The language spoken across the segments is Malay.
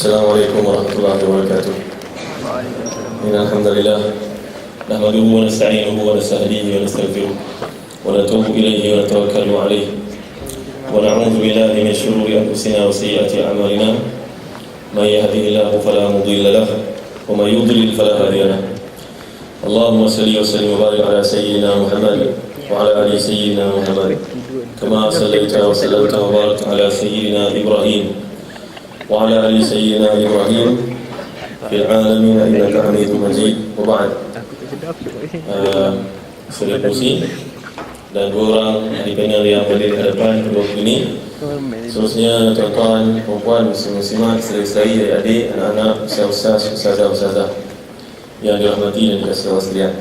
Assalamualaikum warahmatullahi wabarakatuh. Innal hamdalillah nahmaduhu wa nasta'inuhu wa nasta'dihi wa nastaghfiruh wa natubu ilayhi wa natawakkalu alayhi wa na'udzu billahi min shururi anfusina wa sayyiati a'malina. May yahdihillahu fala mudilla lahu wa may yudlil fala hadiya lahu. Allahumma salli wa sallim wa barik ala sayyidina Muhammad wa ala ali sayyidina Muhammad kama sallaita wa sallamta wa barakta ala sayyidina Ibrahim wa ala ali sayyidina Ibrahim fil alamin innaka Hamidum Majid. Wa ba'd. Saudara kursi dan dua orang ahli panel yang berdiri di hadapan kedua ini, seterusnya tuan-tuan, perempuan, muslim-muslimat, saudari-saudari, adik-adik, anak-anak, ustaz-ustaz, ustazah-ustazah yang dirahmati dan dikasihi Allah sekalian.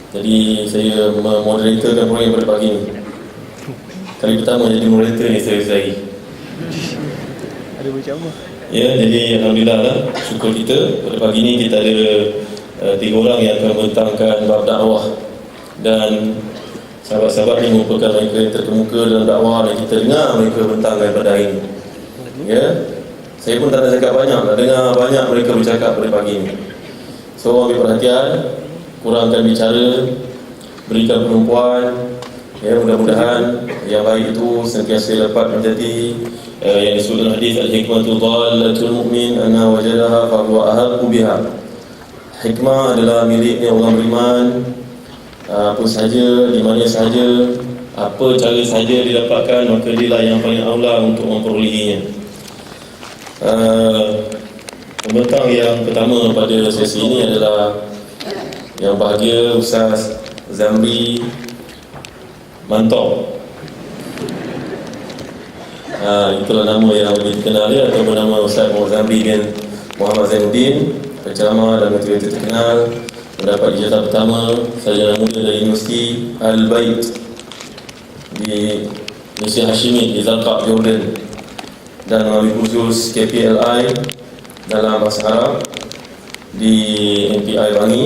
Jadi saya memoderatorkan program pada pagi ini. Kali pertama jadi moderator ni saudari-saudari. Ya, jadi alhamdulillah lah, syukur kita pada pagi ini kita ada 3 orang yang akan membentangkan bab dakwah, dan sahabat-sahabat ini merupakan mereka yang terkemuka dalam dakwah dan kita dengar mereka bentangkan pada hari ini. Ya, saya pun tak nak cakap banyak, nak dengar banyak mereka bercakap pada pagi ini. So ambil perhatian, kurangkan bicara, berikan penumpuan. Ya, mudah-mudahan yang baik itu sentiasa dapat menjadi yang disebut dalam hadis al-hikmatu dhallatul mu'min anna wajadaha fa huwa ahaqqu biha. Hikmah adalah miliknya orang beriman. Apa sahaja, di mana sahaja, apa cara sahaja didapatkan, maka dialah yang paling aula untuk memperolehinya. Pembentang yang pertama pada sesi ini adalah yang bahagia Ustaz Zamri Mantong. Itulah nama yang lebih dikenal dia, atau bernama Ustaz Muhammad Zamri bin Muhammad Zainuddin, penceramah dan motivator terkenal, mendapat ijazah pertama sarjana muda dari Universiti Al-Bait di Universiti Hashimi di Zalqa, Jordan, dan melalui kursus KPLI dalam bahasa Arab di MPI Bangi,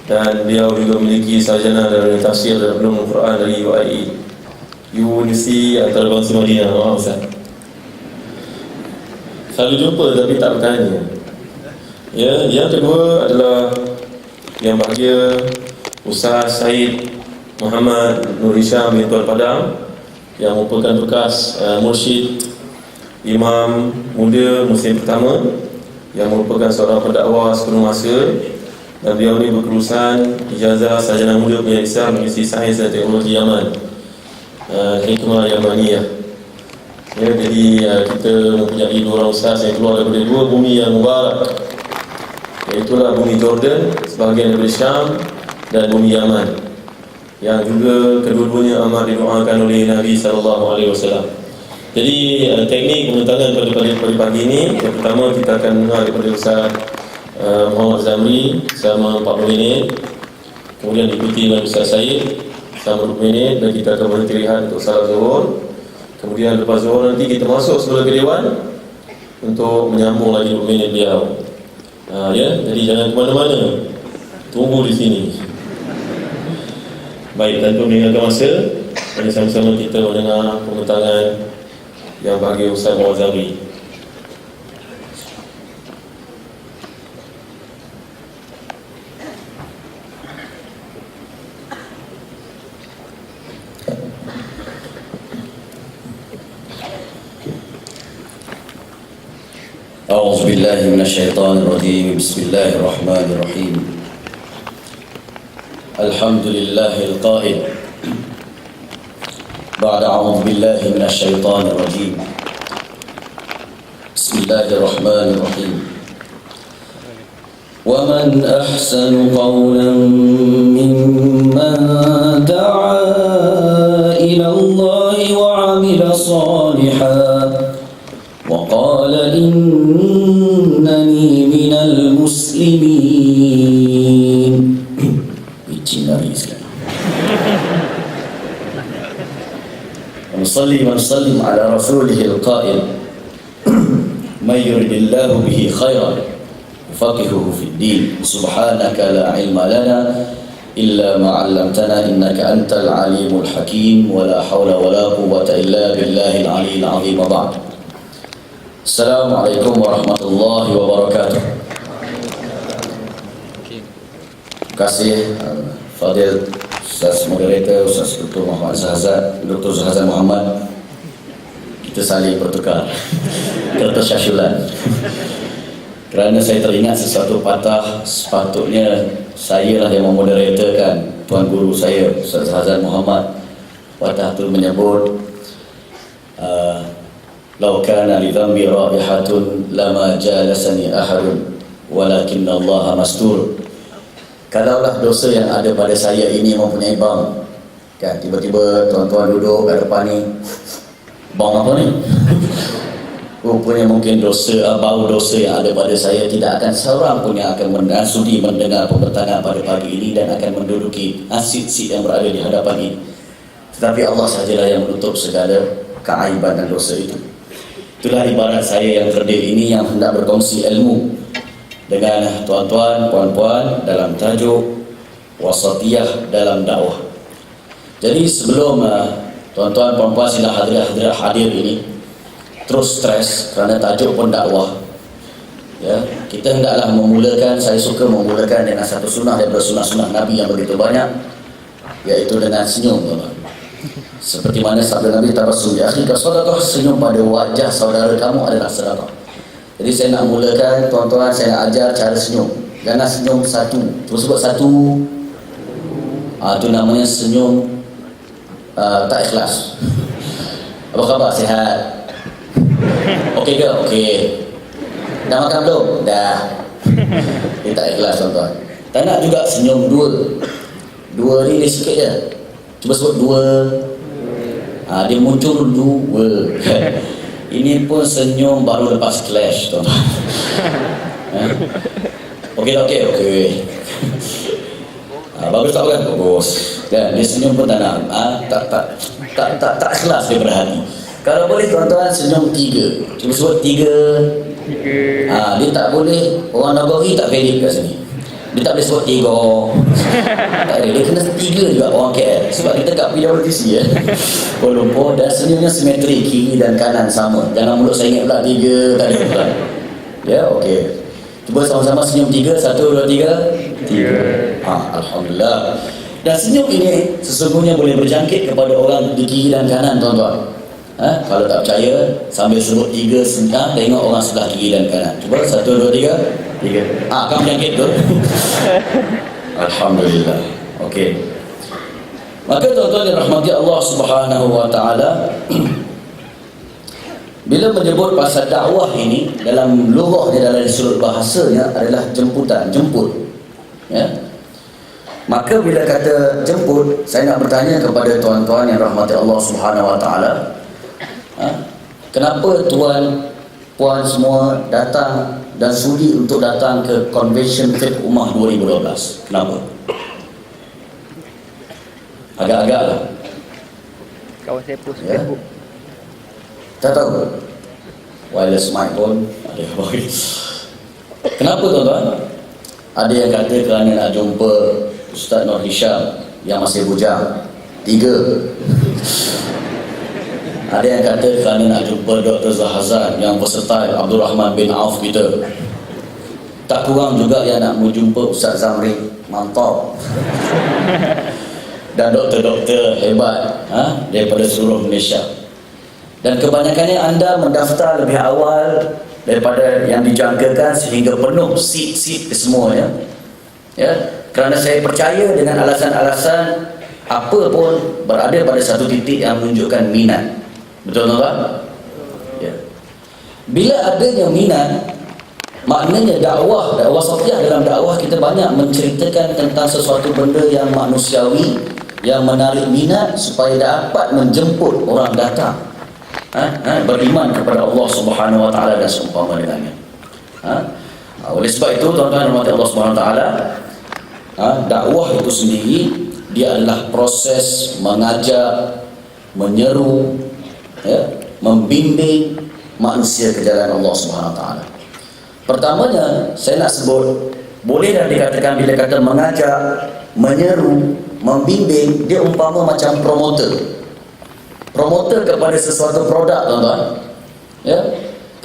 dan beliau juga memiliki sarjana dalam tafsir dan ulumul Quran dari UIE, Universiti Antarabangsa Madinah. Maaf Ustaz, selalu jumpa tapi tak bertanya. Ya, yang kedua adalah yang bahagia Ustaz Syed Muhammad Nur Hisham bin Tuan Padang, yang merupakan bekas mursyid imam muda Muslim pertama, yang merupakan seorang pendakwah sepenuh masa, dan beliau ini berkelulusan ijazah sarjana muda pendidikan Islam Universiti Sains dan Teknologi Yaman, Hikmah Yamaniyah. Ya, jadi kita mempunyai 2 orang ustaz yang keluar daripada 2 bumi yang mubarak, iaitulah bumi Jordan, sebahagian daripada Syam, dan bumi Yaman, yang juga kedua-duanya amat didoakan oleh Nabi SAW. Jadi teknik pembentangan pada pagi ini, yang pertama kita akan dengar daripada Ustaz Muhammad Zamri selama 40 minit, kemudian diikuti oleh Ustaz Syed selama 20 minit, dan kita akan berhenti rehat untuk salat zuhur. Kemudian lepas zuhur nanti kita masuk semula ke Dewan untuk menyambung lagi 20 minit beliau. Ya, jadi jangan ke mana-mana, tunggu di sini. Baik, tanpa meninggalkan masa, mari sama-sama kita mendengar pembentangan yang bahagia Ustaz Muhammad Zamri. أعوذ بالله من الشيطان الرجيم. بسم الله الرحمن الرحيم. الحمد لله القائل بعد أعوذ بالله من الشيطان الرجيم. بسم الله الرحمن الرحيم. ومن أحسن قولا ممن دعا إلى الله وعمل صالحا وقال إنني من المسلمين. ونصلي على رسوله القائل من يرد الله به خيرا يفقهه في الدين. سبحانك لا علم لنا إلا ما علمتنا إنك أنت العليم الحكيم ولا حول ولا قوة إلا بالله العلي العظيم. وبعد. Assalamualaikum warahmatullahi wabarakatuh. Terima kasih Fadil Ustaz Moderator, Ustaz Dr. Muhammad Zahazan, Dr. Zahazan Muhammad. Kita saling bertukar kertas syashulan. Kerana saya teringat sesuatu patah, sepatutnya saya lah yang memoderatorkan Tuan Guru saya, Ustaz Zahazan Muhammad. Patah tu menyebut Lau kana li dhambi raihatun lama jalasani ahadun walakinna Allah mastur. Kalaulah dosa yang ada pada saya ini mempunyai bang, kan, tiba-tiba tuan-tuan duduk kat depan ni, bang apa ni? Rupanya mungkin dosa, bau dosa yang ada pada saya tidak akan seorang pun yang akan sudi mendengar pembentangan pada pagi ini dan akan menduduki seat yang berada di hadapan ini. Tetapi Allah sahajalah yang menutup segala keaiban dan dosa itu. Itulah ibarat saya yang kerdil ini yang hendak berkongsi ilmu dengan tuan-tuan, puan-puan dalam tajuk wasatiyah dalam dakwah. Jadi sebelum tuan-tuan, puan-puan sila hadirat hadir ini terus stres kerana tajuk pun dakwah, ya, kita hendaklah memulakan, saya suka memulakan dengan satu sunnah daripada sunnah-sunnah Nabi yang begitu banyak, iaitu dengan senyum, tuan-tuan. Seperti mana sabda Nabi, tabassum ya akhi ka sadaqah, senyum pada wajah saudara kamu adalah sedekah. Jadi saya nak mulakan, tuan-tuan, saya nak ajar cara senyum. Jangan senyum satu, cuba sebut satu. Itu namanya senyum tak ikhlas. Apa khabar, sihat? Okey ke? Okey. Dah makan belum? Dah. Dia tak ikhlas, tuan-tuan. Tak nak juga senyum dua. Dua ni dia sikit je. Cuba sebut dua. Dia muncul dua. Ini pun senyum baru lepas clash, tuan-tuan. Okey. Bagus tak kan? Bagus. Kan dia senyum pun tak nak. Tak ikhlas daripada hati. Kalau boleh, tuan-tuan, senyum tiga. Cuba sebut tiga. Dia tak boleh, orang Nagori tak valid kat sini. Dia tak boleh sebut tiga. Tak boleh, dia kena tiga juga orang KL. Sebab kita kat PWTC Kuala Lumpur, dan senyumnya simetri, kiri dan kanan sama. Jangan mulut saya ingat pula tiga, tak ada pula. Ya, okey. Cuba sama-sama senyum tiga. Satu, dua, tiga. Alhamdulillah. Dan senyum ini sesungguhnya boleh berjangkit kepada orang di kiri dan kanan, tuan-tuan. Kalau tak percaya, sambil sebut tiga, tengok orang sebelah kiri dan kanan. Cuba, satu, dua, tiga. Kamu jangkit tu. Alhamdulillah. Okey. Maka tuan-tuan yang rahmati Allah Subhanahu wa taala, bila menyebut pasal dakwah ini dalam lughahnya, dalam sudut bahasanya adalah jemputan, jemput. Ya. Maka bila kata jemput, saya nak bertanya kepada tuan-tuan yang rahmati Allah Subhanahu wa taala, kenapa tuan, puan semua datang dan sudi untuk datang ke Convention Fiqh Ummah 2012? Kenapa? Agak-agak lah. Kawan saya post ya? Facebook. Tak tahu. Wireless mic pun ada. Kenapa, tuan-tuan? Ada yang kata kerana nak jumpa Ustaz Nur Hisham yang masih bujang. 3. Ada yang kata kerana nak jumpa Dr. Zahazan yang versatile, Abdul Rahman bin Auf kita. Tak kurang juga yang nak menjumpa Ustaz Zamri, mantap. Dan doktor-doktor hebat daripada seluruh Malaysia. Dan kebanyakannya anda mendaftar lebih awal daripada yang dijangkakan sehingga penuh seat-seat kesemuanya. Ya, kerana saya percaya dengan alasan-alasan apa pun berada pada satu titik yang menunjukkan minat. Betul tak? Ya. Bila adanya minat, maknanya dakwah wasatiyah dalam dakwah kita banyak menceritakan tentang sesuatu benda yang manusiawi, yang menarik minat supaya dapat menjemput orang datang beriman kepada Allah Subhanahu wa taala dan seumpama dengannya. Oleh sebab itu, tuan-tuan dan Allah Subhanahu wa taala, dakwah itu sendiri dia adalah proses mengajak, menyeru, membimbing manusia ke jalan Allah Subhanahu wa taala. Pertamanya saya nak sebut, boleh dah dikatakan bila kata mengajak, menyeru, membimbing, dia umpama macam promoter kepada sesuatu produk, tuan-tuan. Ya.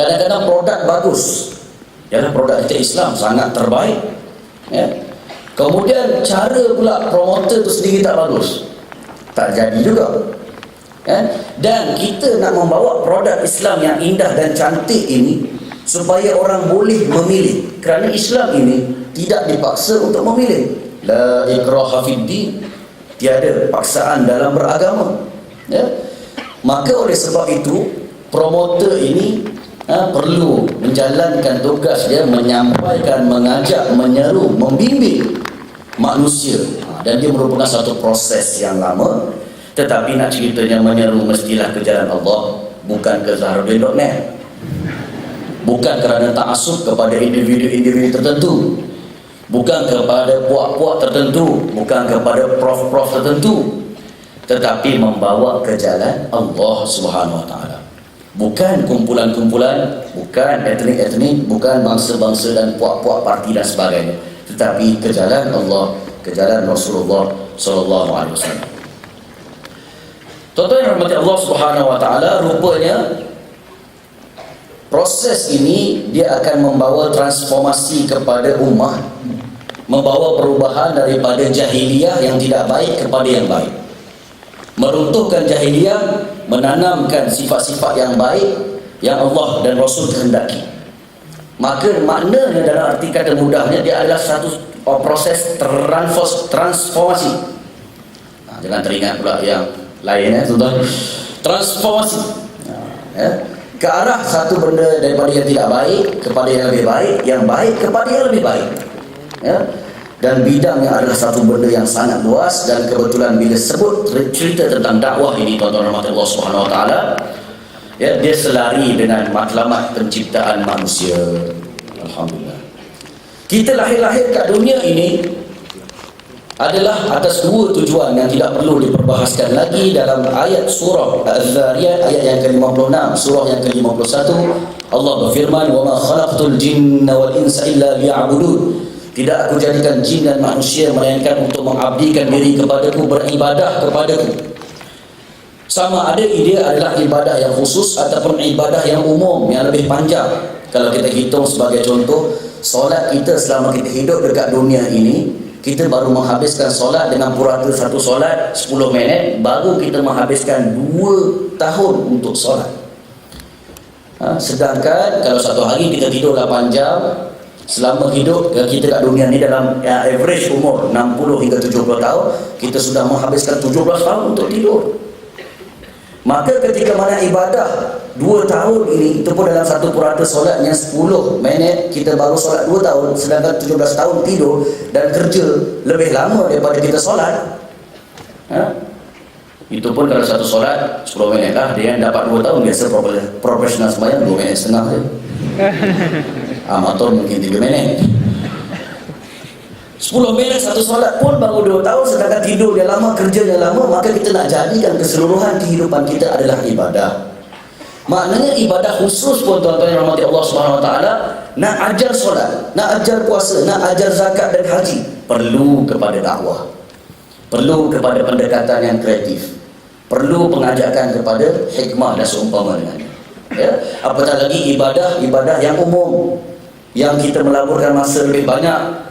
Kadang-kadang produk bagus, ialah produk kita Islam sangat terbaik, ya. Kemudian cara pula promoter tu sendiri tak bagus, tak jadi juga, ya. Dan kita nak membawa produk Islam yang indah dan cantik ini supaya orang boleh memilih, kerana Islam ini tidak dipaksa untuk memilih. La ikraha fid din, tiada paksaan dalam beragama, ya. Maka oleh sebab itu promoter ini perlu menjalankan tugas dia, menyampaikan, mengajak, menyeru, membimbing manusia, dan dia merupakan satu proses yang lama. Tetapi nak ceritanya menyeru mestilah ke jalan Allah, bukan ke Zaharuddin.net, bukan kerana ta'assub kepada individu-individu tertentu, bukan kepada puak-puak tertentu, bukan kepada prof-prof tertentu, tetapi membawa ke jalan Allah Subhanahu Wa Taala. Bukan kumpulan-kumpulan, bukan etnik-etnik, bukan bangsa-bangsa dan puak-puak parti dan sebagainya, tetapi ke jalan Allah, ke jalan Rasulullah sallallahu alaihi wasallam. Tuan-tuan yang rahmati Allah Subhanahu Wa Taala, rupanya proses ini dia akan membawa transformasi kepada ummah, membawa perubahan daripada jahiliyah yang tidak baik kepada yang baik, meruntuhkan jahiliyah, menanamkan sifat-sifat yang baik yang Allah dan Rasul kehendaki. Maka maknanya dalam arti kata mudahnya, dia adalah satu proses transformasi. Jangan teringat pula yang lain, tuan-tuan. Transformasi, ke arah satu benda daripada yang tidak baik kepada yang lebih baik, yang baik kepada yang lebih baik, ya. Dan bidangnya adalah satu benda yang sangat luas, dan kebetulan bila sebut cerita tentang dakwah ini, tuan-tuan rahmat Allah Subhanahu Wa Taala, ya, dia selari dengan matlamat penciptaan manusia. Alhamdulillah. Kita lahir-lahir kat dunia ini adalah atas dua tujuan yang tidak perlu diperbahaskan lagi. Dalam ayat surah Az-Zariyat ayat yang ke-56, surah yang ke-51, Allah berfirman, "Wa ma khalaqtul jinna wal insa illa liya'budun." Tidak aku jadikan jin dan manusia melainkan untuk mengabdikan diri kepadaku, beribadah kepadaku. Sama ada dia adalah ibadah yang khusus ataupun ibadah yang umum, yang lebih panjang. Kalau kita hitung sebagai contoh, solat kita selama kita hidup dekat dunia ini, kita baru menghabiskan solat dengan purata satu solat 10 minit, baru kita menghabiskan 2 tahun untuk solat. Sedangkan kalau satu hari kita tidur 8 jam, selama hidup kita kat dunia ni dalam average umur 60 hingga 70 tahun, kita sudah menghabiskan 17 tahun untuk tidur. Maka ketika mana ibadah 2 tahun ini, itu pun dalam satu purata solatnya 10 minit, kita baru solat 2 tahun, sedangkan 17 tahun tidur dan kerja lebih lama daripada kita solat. Itu pun kalau satu solat 10 minit lah, dia yang dapat 2 tahun, biasa profesional sembahyang 2 minit setengah je. Amatur mungkin 3 minit. 10 minit satu solat pun baru 2 tahun, sedangkan tidur dia lama, kerja dia lama. Maka kita nak jadikan keseluruhan kehidupan kita adalah ibadah. Maknanya ibadah khusus pun, tuan-tuan yang rahmati Allah Subhanahu Wa Taala, nak ajar solat, nak ajar puasa, nak ajar zakat dan haji, perlu kepada dakwah, perlu kepada pendekatan yang kreatif, perlu pengajakan kepada hikmah dan seumpama dengannya, ya. Apatah lagi ibadah yang umum, yang kita melaburkan masa lebih banyak,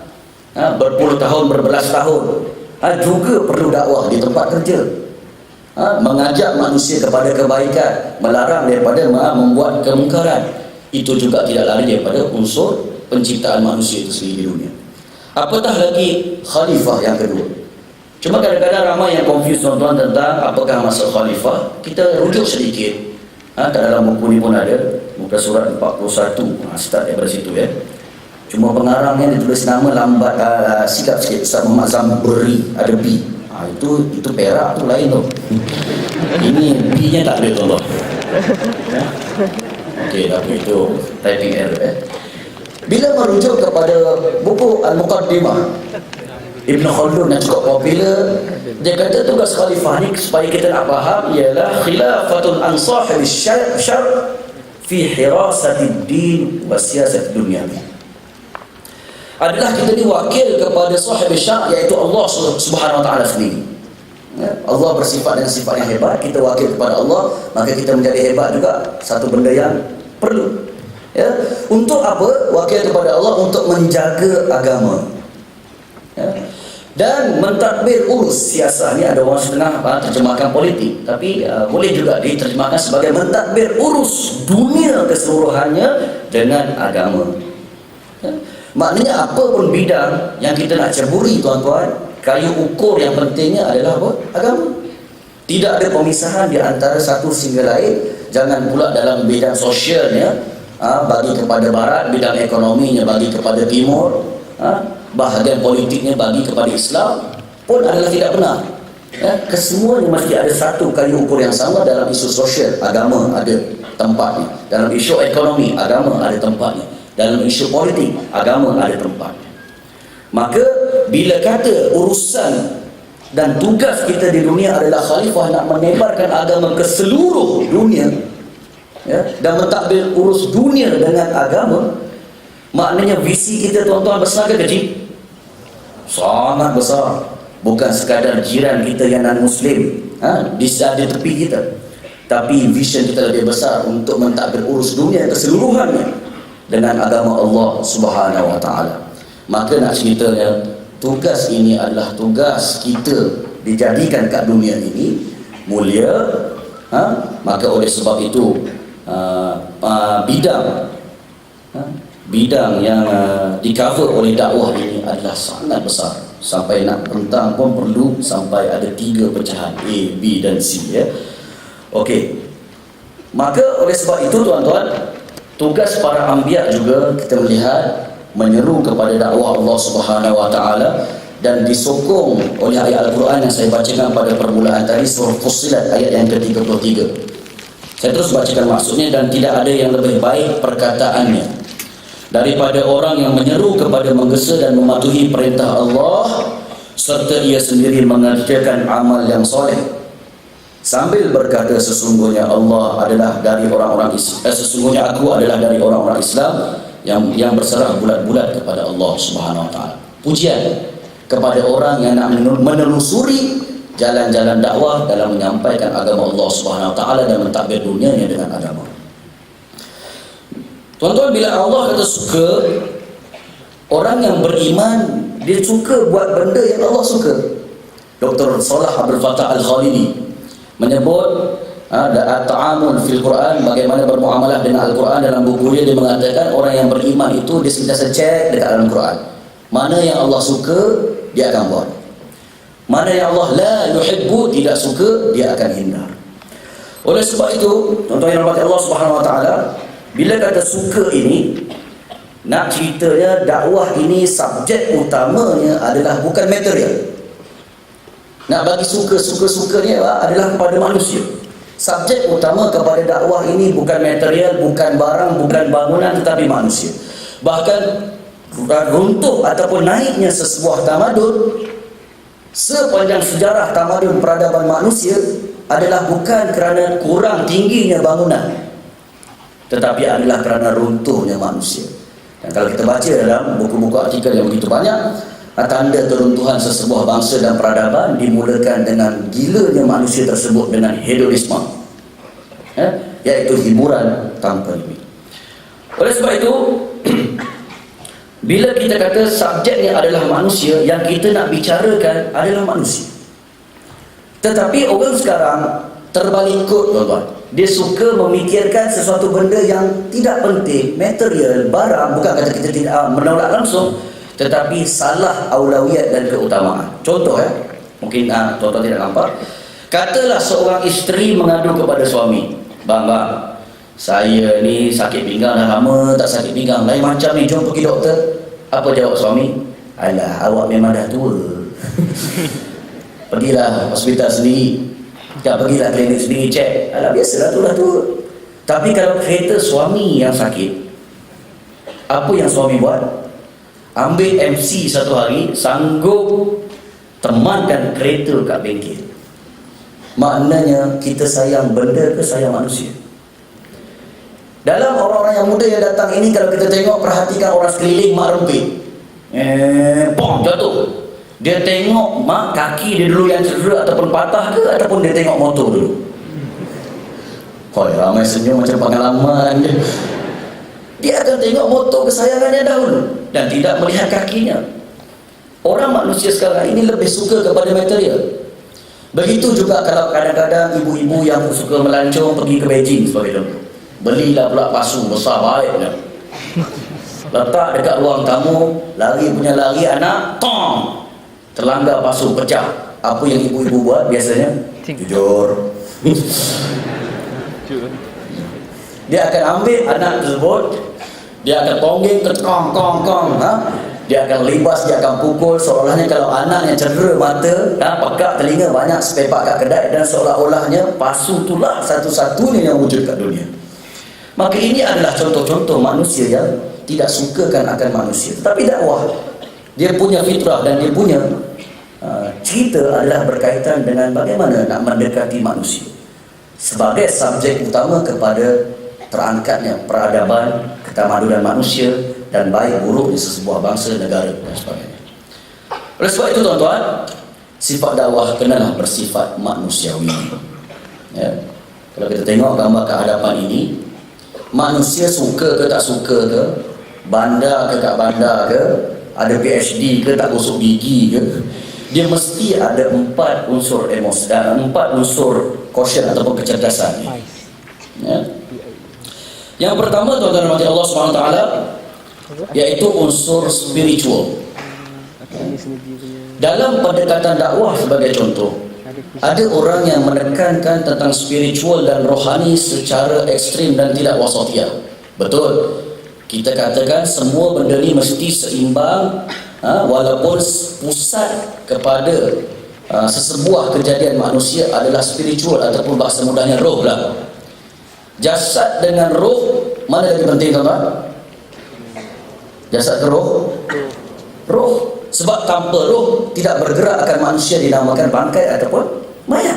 berpuluh tahun, berbelas tahun, juga perlu dakwah di tempat kerja, mengajak manusia kepada kebaikan, melarang daripada membuat kemungkaran. Itu juga tidak lari daripada unsur penciptaan manusia itu sendiri di dunia. Apatah lagi khalifah yang kedua. Cuma kadang-kadang ramai yang confuse, tuan-tuan, tentang apakah maksud khalifah. Kita rujuk sedikit. Dalam buku ni pun ada, muka surat 41, start daripada situ, ya. Cuma pengarangnya ditulis nama lambat, sikap sikit, Ustaz Muhammad Zamberi, ada B. Itu perak tu lain tu. Ini B-nya tak ada, tolong. Okey, tapi itu typing error, ya. Bila merujuk kepada buku Al-Muqaddimah Ibn Khaldun yang cukup popular, dia kata tugas khalifah ni supaya kita nak faham ialah khilafatul ansah syar fi hirasatid din wa siyasatid dunia. Adalah kita ni wakil kepada sahib syar, iaitu Allah Subhanahu Wa Taala sendiri. Allah bersifat dengan sifat yang hebat, kita wakil kepada Allah, maka kita menjadi hebat juga. Satu benda yang perlu. Ya, untuk apa? Wakil kepada Allah untuk menjaga agama. Ya. Dan mentadbir urus siasah ni, ada orang setengah terjemahkan politik, tapi boleh juga diterjemahkan sebagai mentadbir urus dunia keseluruhannya dengan agama. Ya. Maknanya apa pun bidang yang kita nak ceburi tuan-tuan, kayu ukur yang pentingnya adalah apa? Agama. Tidak ada pemisahan di antara satu sehingga lain. Jangan pula dalam bidang sosialnya bagi kepada barat, bidang ekonominya bagi kepada timur, bahagian politiknya bagi kepada Islam pun adalah tidak benar. Ya, kesemuanya mesti ada satu kayu ukur yang sama. Dalam isu sosial, agama ada tempatnya. Dalam isu ekonomi, agama ada tempatnya. Dalam isu politik, agama ada tempatnya. Maka bila kata urusan dan tugas kita di dunia adalah khalifah nak menebarkan agama ke seluruh dunia, ya, dan mentadbir urus dunia dengan agama, maknanya visi kita tuan-tuan besar ke kecil? Sangat besar. Bukan sekadar jiran kita yang non-Muslim di tepi kita, tapi vision kita lebih besar untuk mentadbir urus dunia keseluruhannya dengan agama Allah Subhanahu wa taala. Maka nak ceritanya, tugas ini adalah tugas kita dijadikan kat dunia ini mulia. Maka oleh sebab itu bidang yang di-cover oleh dakwah ini adalah sangat besar. Sampai nak rentang pun perlu sampai ada 3 pecahan, A, B dan C, ya. Okey. Maka oleh sebab itu tuan-tuan, tugas para anbiya juga kita melihat menyeru kepada dakwah Allah Subhanahu wa taala dan disokong oleh ayat Al-Quran yang saya bacakan pada permulaan tadi, surah Fussilat ayat yang ke-33. Saya terus bacakan maksudnya. Dan tidak ada yang lebih baik perkataannya daripada orang yang menyeru kepada menggesa dan mematuhi perintah Allah serta ia sendiri mengerjakan amal yang soleh sambil berkata, sesungguhnya Allah adalah dari orang-orang sesungguhnya aku adalah dari orang-orang Islam yang berserah bulat-bulat kepada Allah Subhanahu wa taala. Pujian kepada orang yang nak menelusuri jalan-jalan dakwah dalam menyampaikan agama Allah Subhanahu wa taala dan mentadbir dunianya dengan agama. Tuan-tuan, bila Allah kata suka, orang yang beriman dia suka buat benda yang Allah suka. Dr. Salah Abdul Fattah Al-Khalidi menyebut at-ta'amul fil Quran, bagaimana bermuamalah dengan Al-Quran. Dalam buku dia mengatakan orang yang beriman itu dia sentiasa cek dekat dalam Quran, mana yang Allah suka dia akan buat, mana yang Allah la yuhibbu, tidak suka, dia akan hindar. Oleh sebab itu tuan-tuan yang dirahmati Allah Subhanahu wa taala, bila kata suka ini, nak ceritanya dakwah ini subjek utamanya adalah bukan material. Nak bagi suka-suka ni adalah kepada manusia. Subjek utama kepada dakwah ini bukan material, bukan barang, bukan bangunan, tetapi manusia. Bahkan runtuh ataupun naiknya sesebuah tamadun sepanjang sejarah tamadun peradaban manusia adalah bukan kerana kurang tingginya bangunan, tetapi adalah kerana runtuhnya manusia. Dan kalau kita baca dalam buku-buku artikel yang begitu banyak, tanda keruntuhan sesebuah bangsa dan peradaban dimulakan dengan gilanya manusia tersebut dengan hedonisme, iaitu hiburan tanpa limit. Oleh sebab itu bila kita kata subjeknya adalah manusia, yang kita nak bicarakan adalah manusia. Tetapi orang sekarang terbalik kot tuan-tuan. Dia suka memikirkan sesuatu benda yang tidak penting, material, barang. Bukan kata kita tidak menolak langsung, tetapi salah aulawiyat dan keutamaan. Contoh mungkin tuan-tuan tidak nampak. Katalah seorang isteri mengadu kepada suami, bang, saya ni sakit pinggang dah lama tak sakit pinggang, lain macam ni, jom pergi doktor. Apa jawab suami? Alah, awak memang dah tua. Pergilah hospital sendiri, pergilah klinik sendiri, cek. Alah, biasalah tu dah tua. Tapi kalau kereta suami yang sakit, apa yang suami buat? Ambil MC satu hari, sanggup temankan kereta kat bengkel. Maknanya kita sayang benda ke sayang manusia? Dalam orang-orang yang muda yang datang ini, kalau kita tengok, perhatikan orang sekeliling mak rempit, pom, jatuh. Dia tengok mak kaki dia dulu yang cedera ataupun patah ke, ataupun dia tengok motor dulu. Ramai senyum macam pengalaman je. Dia akan tengok motor kesayangannya dahulu dan tidak melihat kakinya. Orang manusia sekarang ini lebih suka kepada material. Begitu juga kalau kadang-kadang ibu-ibu yang suka melancong pergi ke Beijing sebagai contoh, belilah pula pasu besar baiknya, letak dekat ruang tamu, lari punya lari anak, tong, terlanggar pasu pecah. Apa yang ibu-ibu buat biasanya? Jujur. Dia akan ambil anak tersebut, dia akan tonggeng ke kong, dia akan libas, dia akan pukul, seolah-olahnya kalau anak yang cedera mata, pakak telinga, banyak sepepak kat kedai, dan seolah-olahnya pasu itulah satu-satunya yang wujud kat dunia. Maka ini adalah contoh-contoh manusia yang tidak sukakan akan manusia. Tetapi dakwah, dia punya fitrah dan dia punya cerita adalah berkaitan dengan bagaimana nak mendekati manusia sebagai subjek utama kepada terangkatnya peradaban, ketamadunan manusia dan baik buruknya sesebuah bangsa, negara dan sebagainya. Oleh sebab itu tuan-tuan, sifat dakwah kenalah bersifat manusiawi. Ya. Kalau kita tengok gambar kehadapan ini, manusia suka ke tak suka ke, bandar ke tak bandar ke, ada PhD ke tak gosok gigi ke, dia mesti ada 4 unsur emosi dan 4 unsur quotient ataupun kecerdasan. Ya. Yang pertama tuan-tuan dan Allah SWT, iaitu unsur spiritual. Dalam pendekatan dakwah sebagai contoh, ada orang yang menekankan tentang spiritual dan rohani secara ekstrim dan tidak wasatiyah. Betul, kita katakan semua benda ni mesti seimbang, walaupun pusat kepada sesebuah kejadian manusia adalah spiritual ataupun bahasa mudahnya roh lah. Jasad dengan roh, mana lagi penting tuan-tuan? Jasad ke roh? Roh. Sebab tanpa roh tidak bergerak akan manusia dinamakan bangkai ataupun mayat.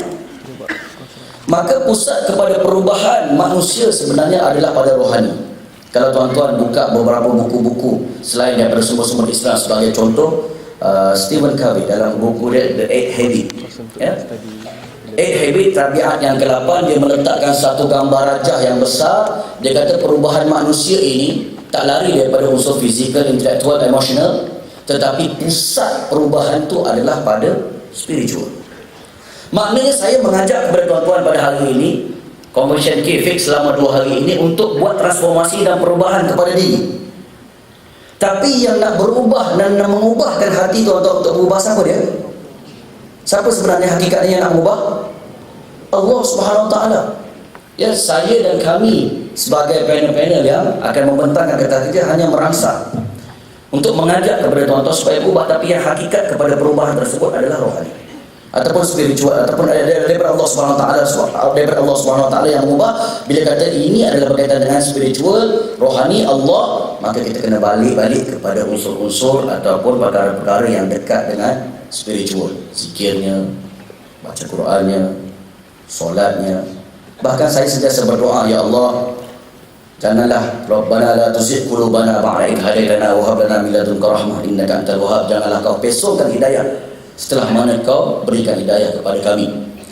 Maka pusat kepada perubahan manusia sebenarnya adalah pada rohani. Kalau tuan-tuan buka beberapa buku-buku selain daripada sumber-sumber Islam, sebagai contoh Stephen Covey dalam buku dia The 8 Habits, ya? 8 Habits, tabiat yang ke-8, dia meletakkan satu gambar rajah yang besar. Dia kata perubahan manusia ini tak lari daripada unsur fizikal, intelektual, emosional, tetapi pusat perubahan itu adalah pada spiritual. Maknanya saya mengajak kepada tuan-tuan pada hari ini, Conversion K fix selama 2 hari ini, untuk buat transformasi dan perubahan kepada diri. Tapi yang nak berubah dan nak mengubahkan hati tuan-tuan untuk berubah, siapa dia? Siapa sebenarnya hakikatnya yang nak mengubah? Allah Subhanahu Wa Taala. Ya, saya dan kami sebagai panel-panel yang akan membentangkan kata kerja hanya merangsang untuk mengajak kepada tuan-tuan supaya berubah, tapi yang hakikat kepada perubahan tersebut adalah rohani ataupun spiritual, ataupun daripada Allah Subhanahu Wa Taala, daripada Allah Subhanahu Wa Taala yang mengubah. Bila kata ini adalah berkaitan dengan spiritual, rohani, Allah, maka kita kena balik kepada unsur-unsur ataupun perkara-perkara yang dekat dengan spiritual. Zikirnya, baca Qurannya, solatnya. Bahkan saya sentiasa berdoa, ya Allah, janganlah Rabbana la tuzigh qulubana ba'da idh hadaitana wa hab lana min ladunka rahmah innaka antal wahhab. Janganlah kau pesongkan hidayah setelah mana kau berikan hidayah kepada kami,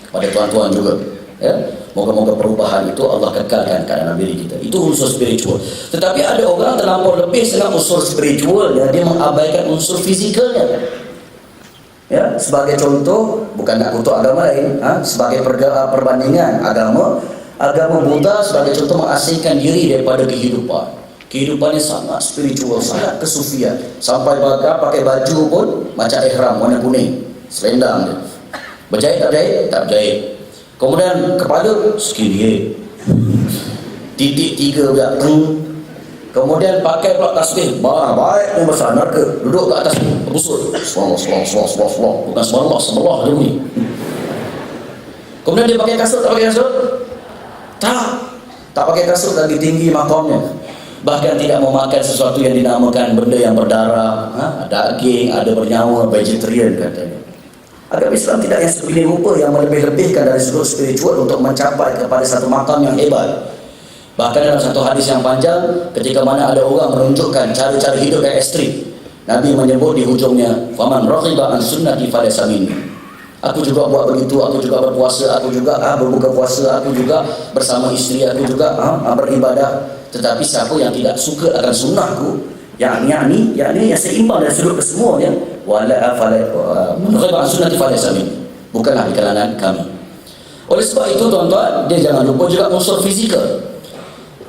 kepada tuan-tuan juga, ya. Moga-moga perubahan itu Allah kekalkan ke dalam diri kita. Itu unsur spiritual. Tetapi ada orang terlampau lebih dengan unsur spiritualnya, dia mengabaikan unsur fizikalnya. Ya, sebagai contoh, bukan nak kutuk agama lain, sebagai perbandingan agama Buddha sebagai contoh mengasingkan diri daripada kehidupan. Kehidupannya sangat spiritual, sangat kesufian. Sampai bakar pakai baju pun macam ihram warna kuning, selendang dia. Berjahit tak berjahit? Tak berjahit. Kemudian kepala sikit, titik 3 pula. Kemudian pakai pula tasbih, baik ni besar neraka. Duduk kat atas ni, berbusur. Subhanallah. Bukan subhanallah dia bunyi. Kemudian dia pakai kasut, tak pakai kasut? Tak pakai kasut, lagi tinggi makamnya. Bahkan tidak memakan sesuatu yang dinamakan benda yang berdarah, daging, ada bernyawa, vegetarian katanya. Agama Islam tidak yang sebegini rupa, yang melebih-lebihkan dari sudut spiritual untuk mencapai kepada satu makam yang hebat. Bahkan dalam satu hadis yang panjang, ketika mana ada orang menunjukkan cara-cara hidup yang ekstrim, Nabi menyebut di hujungnya, faman raghiba an sunnati falaysa minni. Aku juga buat begitu, aku juga berpuasa, aku juga berbuka puasa, aku juga bersama isteri, aku juga beribadah. Tetapi siapa yang tidak suka akan sunnahku, yang seimbang dan sudut kesemuanya, menurut sunnati falaysa minni, bukanlah di kalangan kami. Oleh sebab itu tuan-tuan, dia jangan lupa juga unsur fizikal.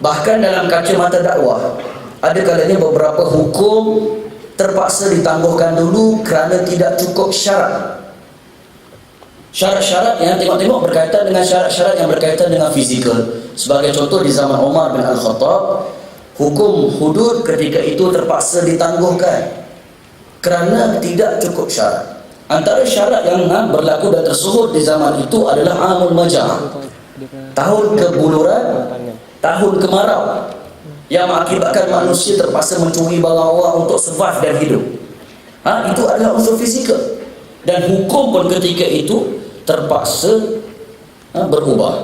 Bahkan dalam kacamata dakwah, ada kalanya beberapa hukum terpaksa ditangguhkan dulu kerana tidak cukup syarat. Syarat-syarat yang tengok-tengok berkaitan dengan syarat-syarat yang berkaitan dengan fizikal. Sebagai contoh, di zaman Umar bin Al-Khattab, hukum hudud ketika itu terpaksa ditangguhkan kerana tidak cukup syarat. Antara syarat yang berlaku dan tersuhud di zaman itu adalah amul majah, tahun kebuluran, tahun kemarau, yang mengakibatkan manusia terpaksa mencuri barang orang untuk survive dan hidup. Itu adalah unsur fizikal. Dan hukum pun ketika itu terpaksa berubah.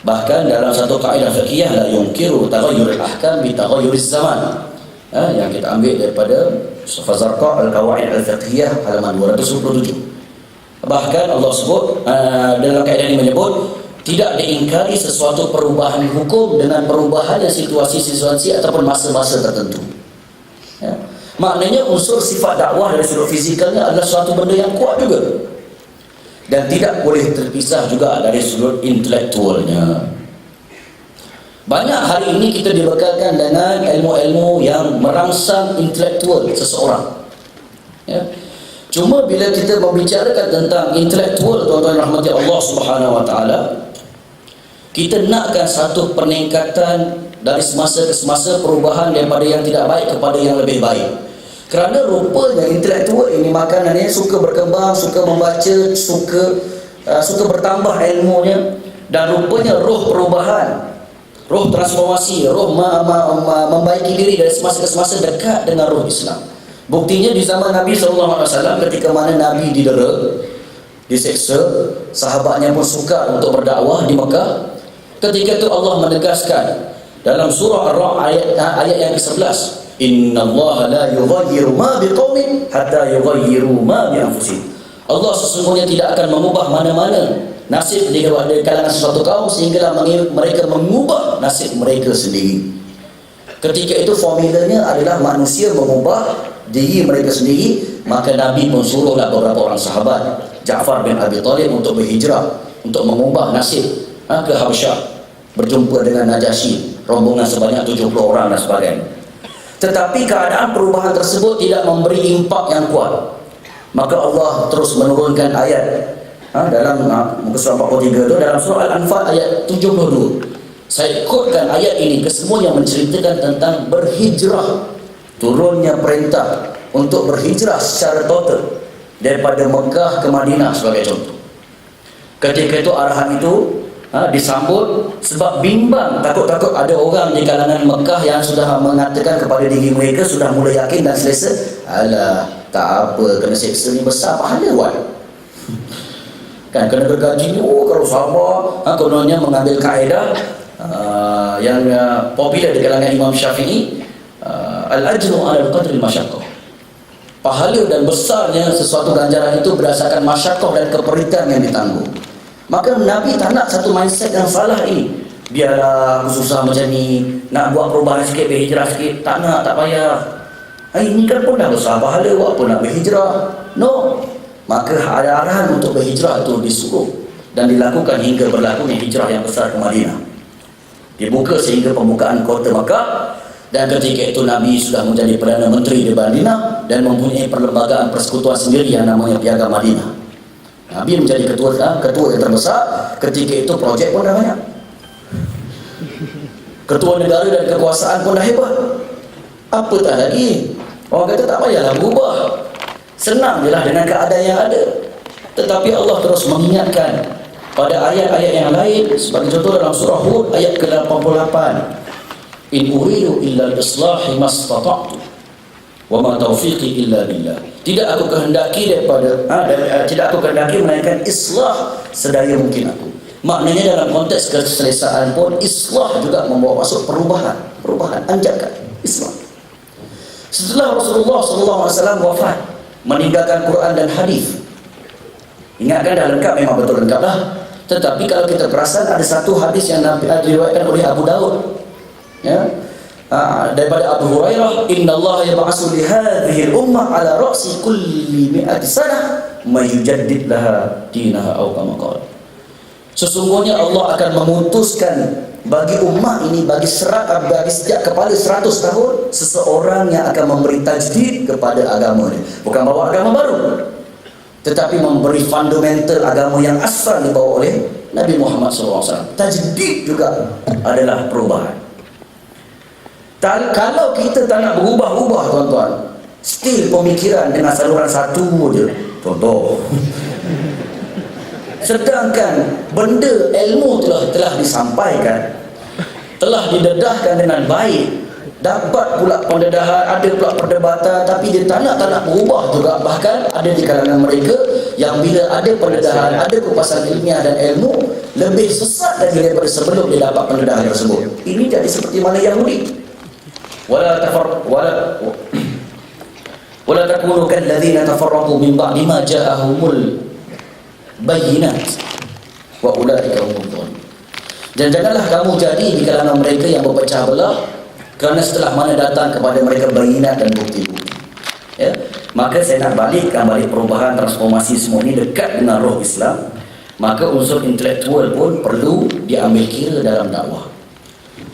Bahkan dalam satu kaedah fiqhiyah, la yunkiru taghayyur al-ahkam bi taghayyur az-zaman, yang kita ambil daripada Mustafa Zarqa Al-Qawaid Al-Fiqhiyah halaman 227. Bahkan Allah sebut dalam kaedah ini menyebut tidak diingkari sesuatu perubahan hukum dengan perubahan situasi-situasi ataupun masa-masa tertentu. Maknanya unsur sifat dakwah dari sudut fizikalnya adalah suatu benda yang kuat juga, dan tidak boleh terpisah juga dari sudut intelektualnya. Banyak hari ini kita dibekalkan dengan ilmu-ilmu yang merangsang intelektual seseorang. Cuma bila kita membicarakan tentang intelektual, tuan-tuan rahmati Allah Subhanahu wa taala, kita nakkan satu peningkatan dari semasa ke semasa, perubahan daripada yang tidak baik kepada yang lebih baik. Kerana rupanya intelektual ini makanannya suka berkembang, suka membaca, suka bertambah ilmunya, dan rupanya roh perubahan, roh transformasi, roh membaiki diri dari semasa ke semasa dekat dengan roh Islam. Buktinya di zaman Nabi SAW, ketika mana Nabi didera, diseksa, sahabatnya pun sukar untuk berdakwah di Mekah. Ketika itu Allah menegaskan dalam surah Ar-Ra'd ayat yang ke-11, Innallaha la yughayyiru ma biqaumin hatta yughayyiru ma bi anfusihim. Allah sesungguhnya tidak akan mengubah mana-mana nasib di kalangan sesuatu kaum sehinggalah mereka mengubah nasib mereka sendiri. Ketika itu formulanya adalah manusia mengubah diri mereka sendiri. Maka Nabi pun suruhlah beberapa orang sahabat, Ja'far bin Abi Talib, untuk berhijrah, untuk mengubah nasib ke Habasyah, berjumpa dengan Najasyi, rombongan sebanyak 70 orang dan sebagainya. Tetapi keadaan perubahan tersebut tidak memberi impak yang kuat. Maka Allah terus menurunkan ayat dalam muka surah 43 itu, dalam surah Al-Anfal ayat 72. Saya ikutkan ayat ini kesemuanya menceritakan tentang berhijrah, turunnya perintah untuk berhijrah secara total daripada Mekah ke Madinah sebagai contoh. Ketika itu arahan itu disambut, sebab bimbang, takut-takut ada orang di kalangan Mekah yang sudah mengatakan kepada diri mereka, sudah mulai yakin dan selesa, alah tak apa, kena seksa ni besar pahala buat kan, kena gergaji ni, kalau sabar. Kononnya mengambil kaedah yang popular di kalangan Imam Syafi'i, al-ajru ala qadri masyaqqah, pahala dan besarnya sesuatu ganjaran itu berdasarkan masyaqqah dan keperitan yang ditanggung. Maka Nabi tak nak satu mindset yang salah ini. Biarlah aku susah macam ni, nak buat perubahan sikit, berhijrah sikit, tak nak, tak payah. Ini kan pun dah besar pahala, buat apa nak berhijrah? No. Maka ada arahan untuk berhijrah itu disuruh dan dilakukan hingga berlakunya hijrah yang besar ke Madinah. Dibuka sehingga pembukaan kota Makkah, dan ketika itu Nabi sudah menjadi Perdana Menteri di Madinah dan mempunyai perlembagaan persekutuan sendiri yang namanya Piagam Madinah. Nabi menjadi ketua yang terbesar. Ketika itu projek pun dah banyak, ketua negara dan kekuasaan pun dah hebat. Apa tak lagi? Orang kata tak payahlah berubah, senang je lah dengan keadaan yang ada. Tetapi Allah terus mengingatkan pada ayat-ayat yang lain. Sebagai contoh dalam surah Hud ayat ke-88, In uridu illa al-islahi mastata'tu wa ma taufiqi illa billah. Tidak aku kehendaki melainkan islah sedaya mungkin aku. Maknanya dalam konteks keselesaan pun islah juga membawa masuk perubahan, anjakan Islam. Setelah Rasulullah SAW wafat, meninggalkan Quran dan hadis. Ingatkan dah lengkap, memang betul lengkap lah. Tetapi kalau kita perasan ada satu hadis yang diriwayatkan oleh Abu Daud, daripada Abu Hurairah, innallaha yab'atsu li hadhihi al-ummah ala ra'si kulli mi'ati sanah may yujaddid laha dinaha aw kama qala. Sesungguhnya Allah akan memutuskan bagi ummah ini, bagi setiap kepala 100 tahun, seseorang yang akan memberi tajdid kepada agama ini. Bukan bawa agama baru, tetapi memberi fundamental agama yang asal dibawa oleh Nabi Muhammad SAW. Tajdid juga adalah perubahan. Kalau kita tak nak berubah-ubah, tuan-tuan, still pemikiran dengan saluran satu je, contoh. Sedangkan benda ilmu telah disampaikan, telah didedahkan dengan baik, dapat pula pendedahan, ada pula perdebatan, tapi dia tak nak berubah juga. Bahkan ada di kalangan mereka yang bila ada pendedahan, ada kupasan ilmiah dan ilmu, lebih sesat lagi daripada sebelum dia dapat pendedahan tersebut. Ini jadi seperti mana Yahudi. Wala takunu kalladzina tafarraqu min ba'di ma ja'ahumul bayyinat wa ulaika humul zalimun. Dan janganlah kamu jadi di kalangan mereka yang berpecah belah kerana setelah mana datang kepada mereka bayinat dan bukti-bukti. Ya? Maka saya nak balikkan balik perubahan, transformasi semua ini dekat dengan roh Islam. Maka unsur intelektual pun perlu diambil kira dalam dakwah.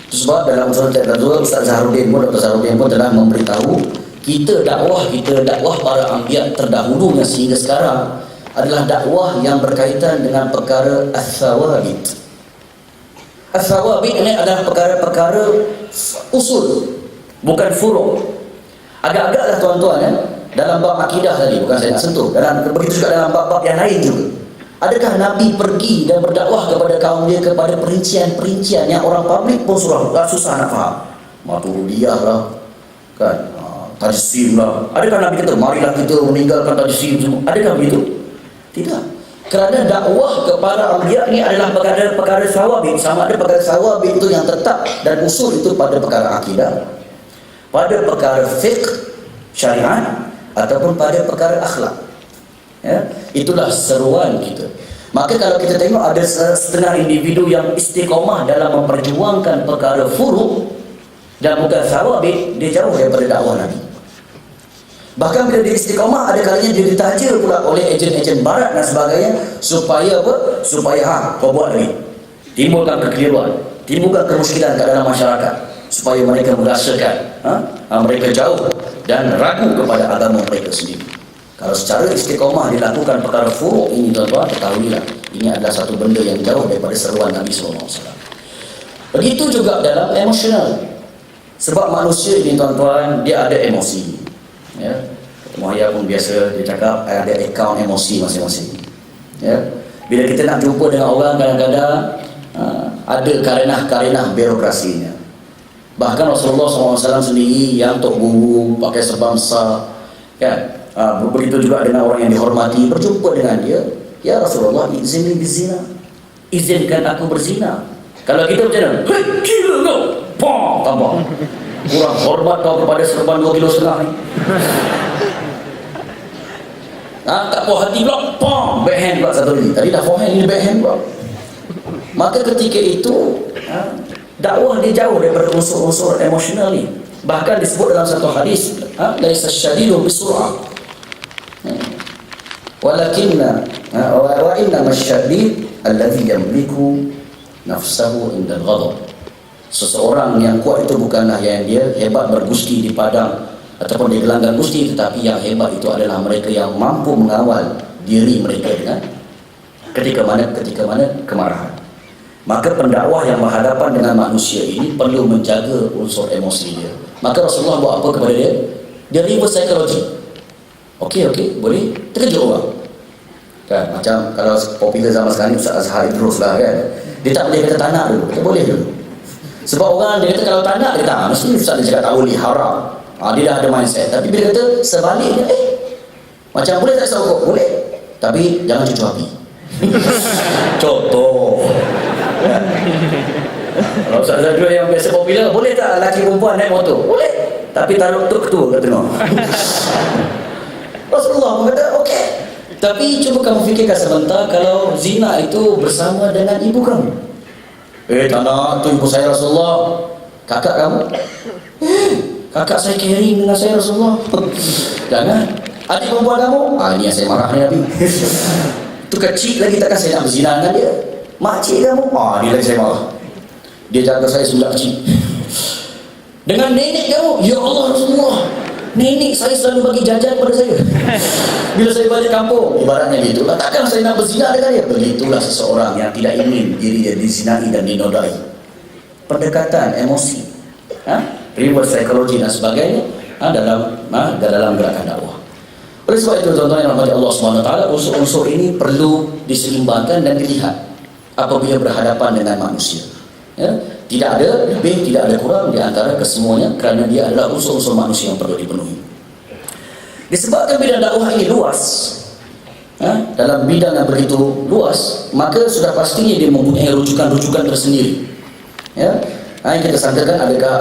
Itu sebab dalam unsur intelektual Dr. Zaharuddin pun telah memberitahu kita dakwah para anbiya terdahulunya sehingga sekarang adalah dakwah yang berkaitan dengan perkara as-sawabit. As-sawabit ini adalah perkara-perkara usul, bukan furu'. Agak-agaklah tuan-tuan ya, dalam bab akidah tadi, bukan saya nak sentuh, begitu juga dalam bab-bab yang lain juga. Adakah Nabi pergi dan berdakwah kepada kaum dia kepada perincian-perincian yang orang publik pun susah nak faham? Maturidiyah lah, kan, tajsim lah. Adakah Nabi kata marilah kita meninggalkan tajsim semua? Adakah begitu? Tidak. Kerana dakwah kepada anbiya ini adalah perkara sawabit. Sama ada perkara sawabit itu yang tetap dan usul itu pada perkara akidah, pada perkara fiqh syariat, ataupun pada perkara akhlak. Ya, itulah seruan kita. Maka kalau kita tengok ada setengah individu yang istiqamah dalam memperjuangkan perkara furu' dan bukan sawabit, dia jauh daripada dakwah Nabi. Bahkan bila dia istiqamah, ada kalanya dia ditaja pula oleh ejen-ejen barat dan sebagainya supaya apa? Supaya kau buat duit, timbulkan kekeliruan, timbulkan kemuskilan kat dalam masyarakat, supaya mereka merasakan mereka jauh dan ragu kepada agama mereka sendiri. Kalau secara istiqamah dilakukan perkara furu' ini, tuan-tuan, ketahuilah ini adalah satu benda yang jauh daripada seruan Nabi SAW. Begitu juga dalam emosional. Sebab manusia ini, tuan-tuan, dia ada emosi. Ya, Muhayya pun biasa dia cakap ada akaun emosi masing-masing. Ya, bila kita nak jumpa dengan orang, kadang-kadang ada karenah-karenah birokrasinya. Bahkan Rasulullah SAW sendiri yang tok guru pakai serban besar, kan? Begitu juga dengan orang yang dihormati, berjumpa dengan dia, ya Rasulullah, izinni bizina, izinkan aku berzina. Kalau kita macam mana? Hei, gila kau, pam, tambah kurang hormat kau kepada serban 2,5 kilo ni. Tak puas hati pula, pam, backhand pula satu lagi. Tadi dah forehand, ini backhand pula. Maka ketika itu dakwah dia jauh daripada unsur-unsur emosional ni. Bahkan disebut dalam satu hadis, laisa syadidu bisur'ah, walakinna wa inna masyadid alladhi yamliku nafsahu indal ghadab. Seseorang yang kuat itu bukanlah yang dia hebat bergusti di padang ataupun di gelanggang gusti, tetapi yang hebat itu adalah mereka yang mampu mengawal diri mereka dengan ketika mana kemarahan. Maka pendakwah yang berhadapan dengan manusia ini perlu menjaga unsur emosi dia. Maka Rasulullah buat apa kepada dia? Dia reverse psychology. Okey, boleh terkejut orang. Kan, macam kalau popular zaman sekarang ni Ustaz Azhar Idrus lah, kan. Dia tak boleh kata tak nak dulu. Dia boleh dulu. Sebab orang dia kata kalau tak nak, dia kata mesti Ustaz dia cakap tak boleh, haram. Dia dah ada mindset. Tapi bila kata sebaliknya, macam boleh tak Ustaz hukum? Boleh. Tapi jangan cucu api. Contoh. Kalau Ustaz Zadrul yang biasa popular, boleh tak lelaki perempuan naik motor? Boleh. Tapi taruh truk tu kat tengah. Rasulullah kata okey. Tapi cuba kamu fikirkan sebentar, kalau zina itu bersama dengan ibu kamu. Tak nak, tu ibu saya Rasulullah. Kakak kamu, kakak saya caring dengan saya Rasulullah. Jangan. Adik perempuan kamu, ini yang saya marah ni Nabi. Itu kecil lagi takkan saya nak berzina dengan dia. Makcik kamu, dia lagi saya marah. Dia jaga saya sejak kecil. Dengan nenek kamu, ya Allah Rasulullah, nenek saya selalu bagi jajan pada saya bila saya balik kampung, ibaratnya gitu. Takkan saya nak berzina dengan dia. Begitulah seseorang yang tidak ingin dirinya dizinai dan dinodai. Pendekatan emosi, reverse psychology dan sebagainya dalam gerakan dakwah. Oleh sebab itu tuan-tuan yang rahmati Allah SWT, unsur-unsur ini perlu diseimbangkan dan dilihat apabila berhadapan dengan manusia. Ya, tidak ada lebih, tidak ada kurang di antara kesemuanya, kerana dia adalah unsur-unsur manusia yang perlu dipenuhi. Disebabkan bidang dakwah ini luas, dalam bidang yang begitu luas, maka sudah pastinya dia mempunyai rujukan-rujukan tersendiri. Ya, yang kita sangkakan adakah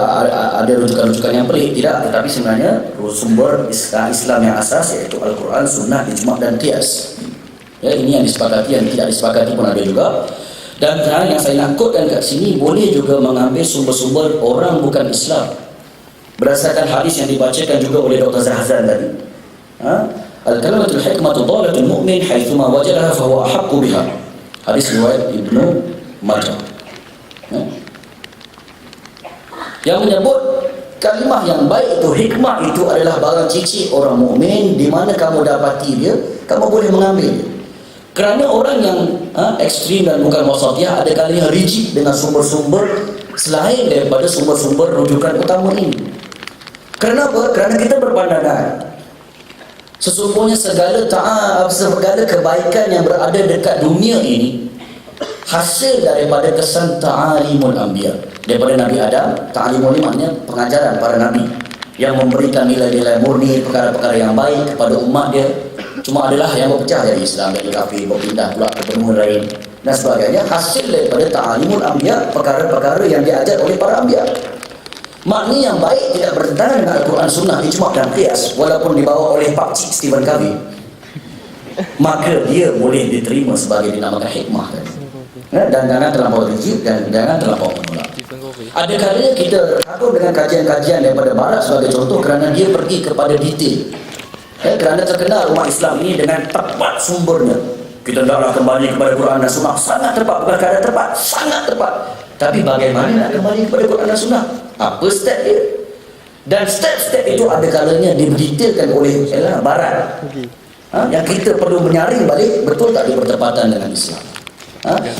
ada rujukan-rujukan yang pelik? Tidak, tetapi sebenarnya sumber Islam yang asas iaitu Al-Quran, Sunnah, Ijma' dan Qiyas. Ya, ini yang disepakati, yang tidak disepakati pun ada juga. Dan yang saya nak kutkan kat sini, boleh juga mengambil sumber-sumber orang bukan Islam berdasarkan hadis yang dibacakan juga oleh Dr. Zahzan tadi. Al-kalamatul hikmatu dhalatul mu'min haithuma wajadaha fahuwa ahaqqu biha. Hadis riwayat Ibnu Majah. Yang menyebut kalimah yang baik itu, hikmah itu adalah barang cici orang mukmin. Di mana kamu dapati dia, kamu boleh mengambil dia. Kerana orang yang ekstrim dan bukan wasatiyah ada kalanya rigid dengan sumber-sumber selain daripada sumber-sumber rujukan utama ini. Kenapa? Kerana kita berpandangan sesungguhnya segala kebaikan yang berada dekat dunia ini hasil daripada kesan ta'alimul anbiya, daripada Nabi Adam. Ta'alimul ini maknanya pengajaran para nabi yang memberikan nilai-nilai murni, perkara-perkara yang baik kepada umat dia. Cuma adalah yang berpecah dari Islam, dari kafir, berpindah pula ke benua lain dan sebagainya, hasil daripada ta'alimul anbiya, perkara-perkara yang diajar oleh para anbiya. Maknanya yang baik tidak bertentangan dengan Al-Quran, Sunnah, Ijma' dan Qiyas, walaupun dibawa oleh pakcik Stephen Covey, maka dia boleh diterima sebagai dinamakan hikmah tadi. Dan jangan terlampau rigid dan jangan terlampau menolak. Ada kalanya kita kagum dengan kajian-kajian daripada barat sebagai contoh kerana dia pergi kepada detail. Kerana terkenal umat Islam ini dengan tepat sumbernya. Kita hendaklah kembali kepada Quran dan Sunnah. Sangat tepat, bukan kadang tepat, sangat tepat. Tapi bagaimana nak kembali kepada Quran dan Sunnah? Apa step dia? Dan step-step itu ada kalanya didetailkan oleh barat. Yang kita perlu menyaring balik, betul tak dia bertepatan dengan Islam.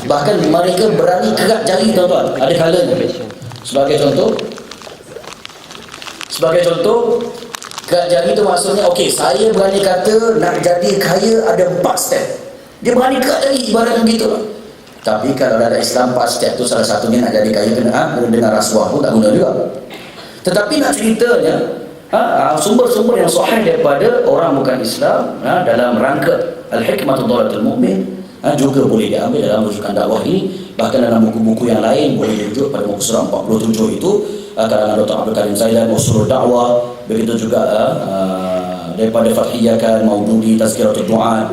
Bahkan mereka berani kerat jari, tuan-tuan. Ada kalanya. Sebagai contoh, kerat jari itu maksudnya, okey, saya berani kata nak jadi kaya ada 4 step. Dia berani kerat jari, ibarat begitu lah. Tapi kalau ada Islam 4 step tu salah satunya nak jadi kaya kena dengan rasuah pun tak guna juga. Tetapi nak ceritanya sumber-sumber yang sahih daripada orang bukan Islam dalam rangka Al-Hikmatu Dhalatul Mu'min juga boleh diambil dalam rujukan dakwah ini. Bahkan dalam buku-buku yang lain boleh dirujuk pada muka surah 47 itu, karangan Dr. Abdul Karim Zaidan, Usulul Dakwah. Begitu juga daripada Fathiyakan, Maududi, Tazkiratul Du'at.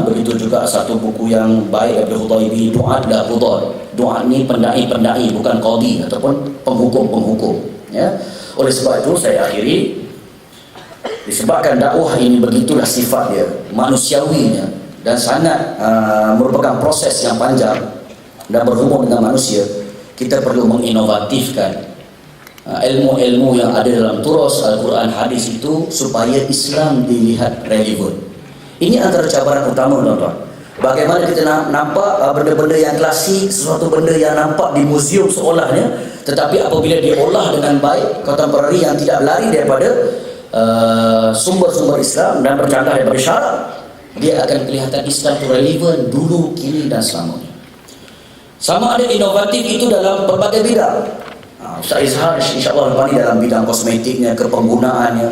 Begitu juga satu buku yang baik daripada Hudaibi, Du'at la Hudar. Du'at ni pendai-pendai, bukan qadi ataupun penghukum-penghukum. Ya. Oleh sebab itu saya akhiri, disebabkan dakwah ini begitulah sifat dia, manusiawinya, dan sangat merupakan proses yang panjang dan berhubung dengan manusia, kita perlu menginovatifkan ilmu-ilmu yang ada dalam turas Al-Quran, hadis itu supaya Islam dilihat relevan. Ini antara cabaran utama, tuan-tuan. Bagaimana kita nampak benda-benda yang klasik, sesuatu benda yang nampak di muzium seolahnya, tetapi apabila diolah dengan baik, kontemporari yang tidak lari daripada sumber-sumber Islam dan bercanggah daripada syarak, dia akan kelihatan Islam itu relevan dulu, kini dan selamanya. Sama ada inovatif itu dalam berbagai bidang. Ustaz Izhar insyaAllah lepas ni dalam bidang kosmetiknya, kepenggunaannya,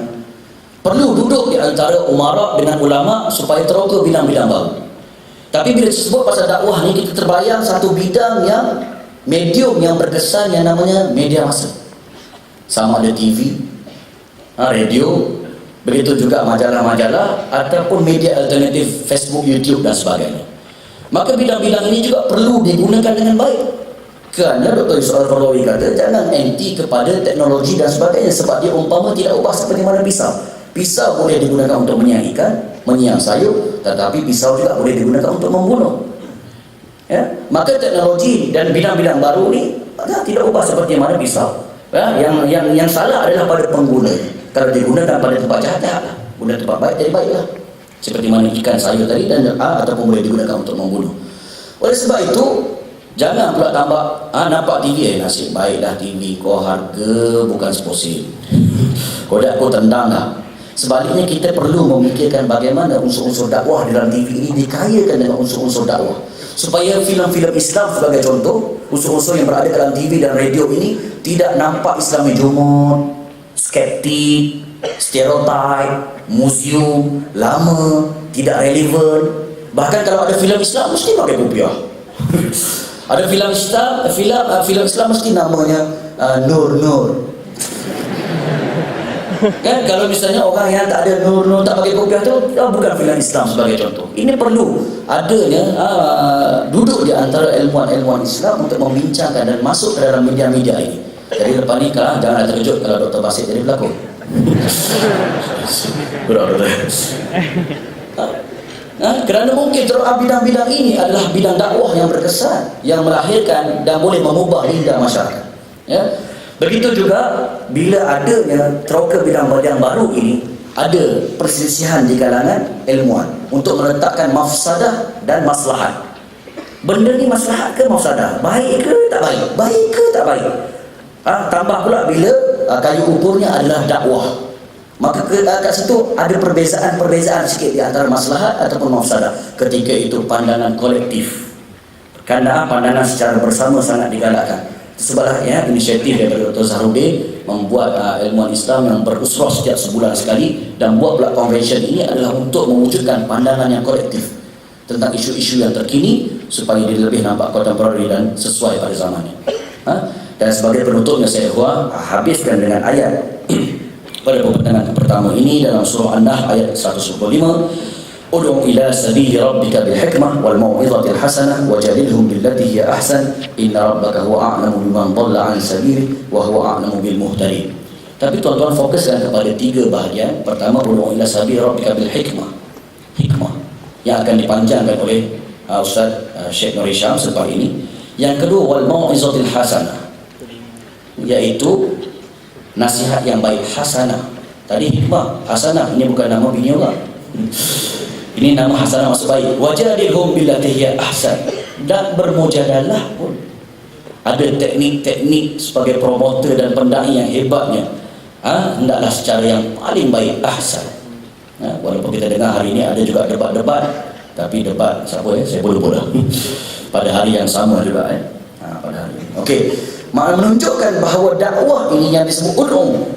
perlu duduk di antara umara dengan ulama supaya teroka bidang-bidang baru. Tapi bila disebut pasal dakwah ni, kita terbayang satu bidang yang medium yang berkesan yang namanya media massa. Sama ada TV, radio, begitu juga majalah-majalah ataupun media alternatif, Facebook, YouTube dan sebagainya. Maka bidang-bidang ini juga perlu digunakan dengan baik. Kerana Dr. Yusuf Al-Qaradawi kata jangan anti kepada teknologi dan sebagainya, sebab dia umpama tidak ubah seperti mana pisau. Pisau boleh digunakan untuk menyiang ikan, menyiang sayur, tetapi pisau juga boleh digunakan untuk membunuh. Ya? Maka teknologi dan bidang-bidang baru ni tidak ubah seperti mana pisau. Ya? Yang salah adalah pada pengguna. Kalau digunakan pada tempat jahat, jahatlah. Guna tempat baik, jadi baiklah. Seperti mana ikan sayur tadi dan ataupun boleh digunakan untuk membunuh. Oleh sebab itu, jangan pula tambah nampak TV, nasib baiklah TV kau, harga bukan seposen. Kodak kau tendang lah. Sebaliknya kita perlu memikirkan bagaimana unsur-unsur dakwah dalam TV ini dikayakan dengan unsur-unsur dakwah, supaya filem-filem Islam sebagai contoh, unsur-unsur yang berada dalam TV dan radio ini tidak nampak Islam jumud, skeptik, stereotip, museum, lama, tidak relevan. Bahkan kalau ada filem Islam mesti pakai kopiah. Ada filem Islam mesti namanya Nur. Kan kalau misalnya orang yang tak ada nur tak pakai kopiah tu bukan filem Islam sebagai contoh. Ini perlu adanya duduk di antara ilmuwan-ilmuwan Islam untuk membincangkan dan masuk ke dalam media-media ini. Jadi lepas ni jangan terkejut kalau Dr. Basit jadi pelakon. Kerana mungkin bidang-bidang ini adalah bidang dakwah yang berkesan, yang melahirkan dan boleh mengubah lidah masyarakat. Ya. Begitu juga bila adanya teroka bidang-bidang baru ini, ada perselisihan di kalangan ilmuwan untuk meletakkan mafsadah dan maslahat. Benda ni maslahat ke mafsadah? Baik ke tak baik? Baik ke tak baik? Tambah pula bila kayu ukurnya adalah dakwah. Maka kat situ ada perbezaan sikit di antara maslahat ataupun mafsadah. Ketika itu pandangan kolektif. Kerana pandangan secara bersama sangat digalakkan. Sebablah inisiatif daripada Dr. Zahrudin membuat ilmuwan Islam yang berusrah setiap sebulan sekali dan buat pula convention ini adalah untuk mewujudkan pandangan yang kolektif tentang isu-isu yang terkini supaya dia lebih nampak contemporary dan sesuai pada zamannya. Dan sebagai penutupnya saya habiskan dengan ayat pada pertengahan pertama ini dalam surah An-Nahl ayat 125. Ud'u ila sabili rabbika bil hikmah wal mau'izatil hasanah wajadilhum billati hiya ahsan inna rabbaka huwa a'lamu biman dhalla 'an sabilihi wa huwa a'lamu bil muhtadin. Tapi tuan-tuan fokuskan kepada tiga bahagian. Pertama, ud'u ila sabili rabbika bil hikmah. Hikmah yang akan dipanjangkan oleh Ustaz Syekh Nur Hisham selepas ini. Yang kedua, wal mau'izatil hasanah, iaitu nasihat yang baik. Hasanah tadi hikmah, hasanah ini bukan nama bini orang. Ini nama hasanah maksud baik. Wajadilhum billati hiya ahsan, dan bermujadalah pun. Ada teknik-teknik sebagai promoter dan pendai yang hebatnya. Hendaklah secara yang paling baik, ahsan. Walaupun kita dengar hari ini ada juga debat-debat, tapi debat siapa saya boleh pada hari yang sama juga pada hari ini. Okey. Menunjukkan bahawa dakwah ini yang disebut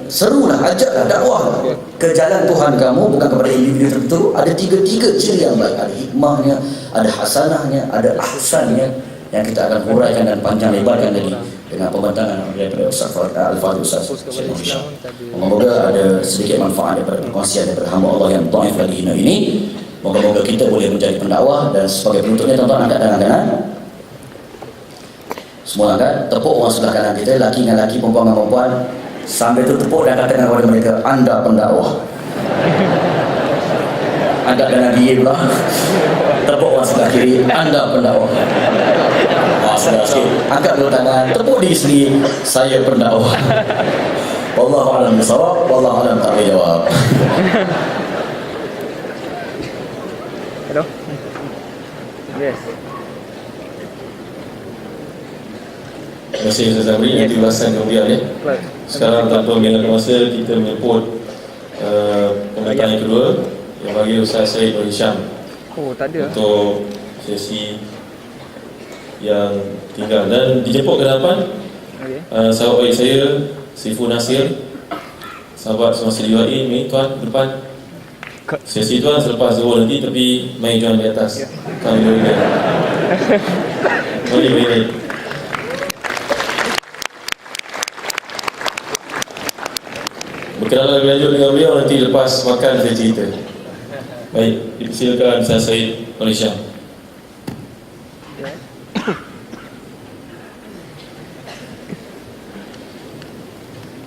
serulah, ajaklah dakwah ke jalan Tuhan kamu, bukan kepada individu tertentu. Ada tiga ciri yang baik. Ada hikmahnya, ada hasanahnya, ada ahsannya, yang kita akan huraikan dan panjang lebarkan tadi dengan pembentangan daripada Ustaz Al-Fadhil Ustaz Syekh Muhammad. Semoga ada sedikit manfaat daripada perkongsian daripada hamba Allah yang dhaif lagi ini. Moga-moga kita boleh menjadi pendakwah. Dan sebagai penutupnya, tuan-tuan angkat tangan kanan. Semua angkat, tepuk orang sebelah kanan kita, laki dengan laki, perempuan dengan perempuan. Sambil tu tepuk dan katakan kepada mereka, anda pendakwah. Angkat kanan dia pula, tepuk orang sebelah kiri, anda pendakwah. Sedar sikit, angkat dua tangan, tepuk diri sendiri, saya pendakwah. Wallahu a'lam bishawab, wallahu a'lam tak boleh jawab. Hello? Yes. Terima kasih Ustaz Zamri. Nanti ulasan kemudian ya. Sekarang tanpa mengelakkan masa, kita menyebut pembentang yang kedua yang bagi Ustaz Syed Nur Hisham Tak ada untuk sesi yang tinggal. Dan dijemput ke depan sahabat baik saya Sifu Nasir, sahabat semasa di UAE. Mari tuan depan. Sesi tuan selepas zuhur nanti, tapi main join di atas. Kami boleh. Mari. Berkenalan lebih lanjut dengan beliau nanti lepas makan saya cerita. Baik, dipersilakan Ustaz Syed Nur Hisham.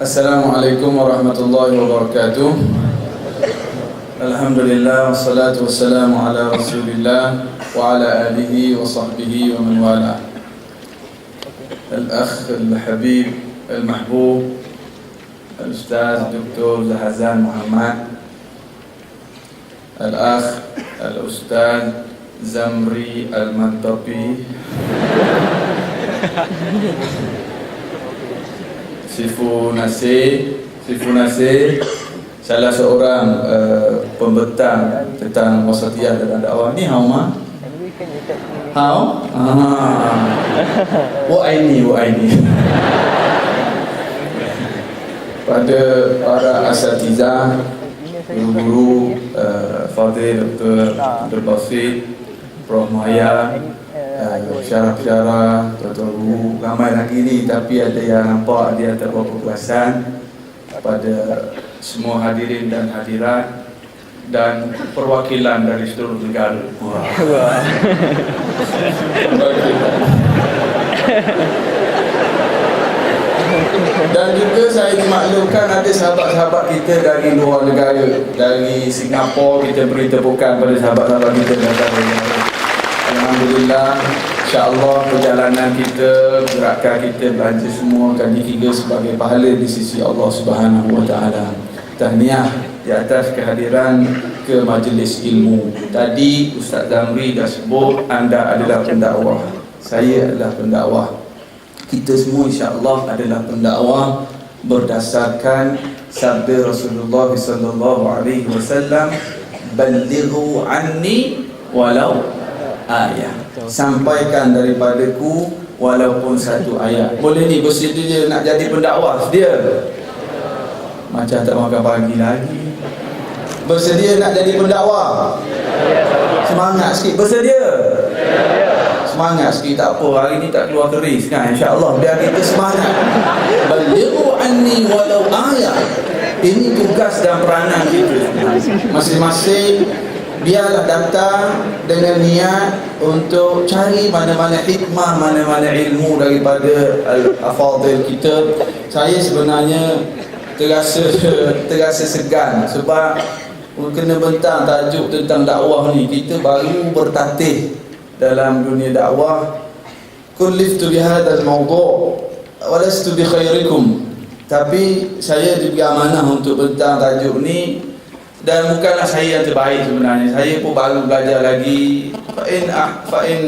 Assalamualaikum warahmatullahi wabarakatuh. Alhamdulillah wassalatu wassalamu ala Rasulillah wa ala alihi wa sahbihi wa man wala. Al-akh al-habib al-mahbub al-ustaz Dr. Zahazan Muhammad, al-akh al-ustaz Zamri al-Mantapi, Sifu Nasir, salah seorang pembentang tentang wasatiyah dalam dakwah. Ni hao ma? Hao? Wa aini. Pada para asatizah, guru-guru, Fadil Dr. Abdul Basit, Prof. Maya, syarah-syarah, tuan-tuan guru, ramai lagi ni, tapi ada yang nampak dia tak berapa kekuasaan. Pada semua hadirin dan hadirat dan perwakilan dari seluruh negara. Dan juga saya dimaklumkan ada sahabat-sahabat kita dari luar negara, dari Singapura. Kita beri tepukan pada sahabat-sahabat kita dari negara. Alhamdulillah, insya-Allah perjalanan kita, gerakan kita, belanja semua akan dikira sebagai pahala di sisi Allah Subhanahu Wa Taala. Tahniah di atas kehadiran ke majlis ilmu. Tadi Ustaz Zamri dah sebut anda adalah pendakwah. Saya adalah pendakwah. Kita semua insya-Allah adalah pendakwah berdasarkan sabda Rasulullah sallallahu alaihi wasallam, "Ballighu anni walau ayat." Sampaikan daripadaku walaupun satu ayat. Boleh ni bersedia nak jadi pendakwah? Sedia? Macam tak makan pagi lagi. Bersedia nak jadi pendakwah? Semangat sikit. Bersedia? Semangat sikit. Tak apa, hari ni tak keluar keris kan, insya-Allah. Biar kita semangat. Balighu anni walau ayat. Ini tugas dan peranan kita masing-masing. Biarlah datang dengan niat untuk cari mana-mana hikmah, mana-mana ilmu daripada al-afadil kita. Saya sebenarnya terasa segan sebab kena bentang tajuk tentang dakwah ni. Kita baru bertatih dalam dunia dakwah. Kulliftu bihadzal mawdu' wa lastu bi khairikum. Tapi saya diberi amanah untuk bentang tajuk ni, dan bukanlah saya yang terbaik sebenarnya. Saya pun baru belajar lagi. Fa in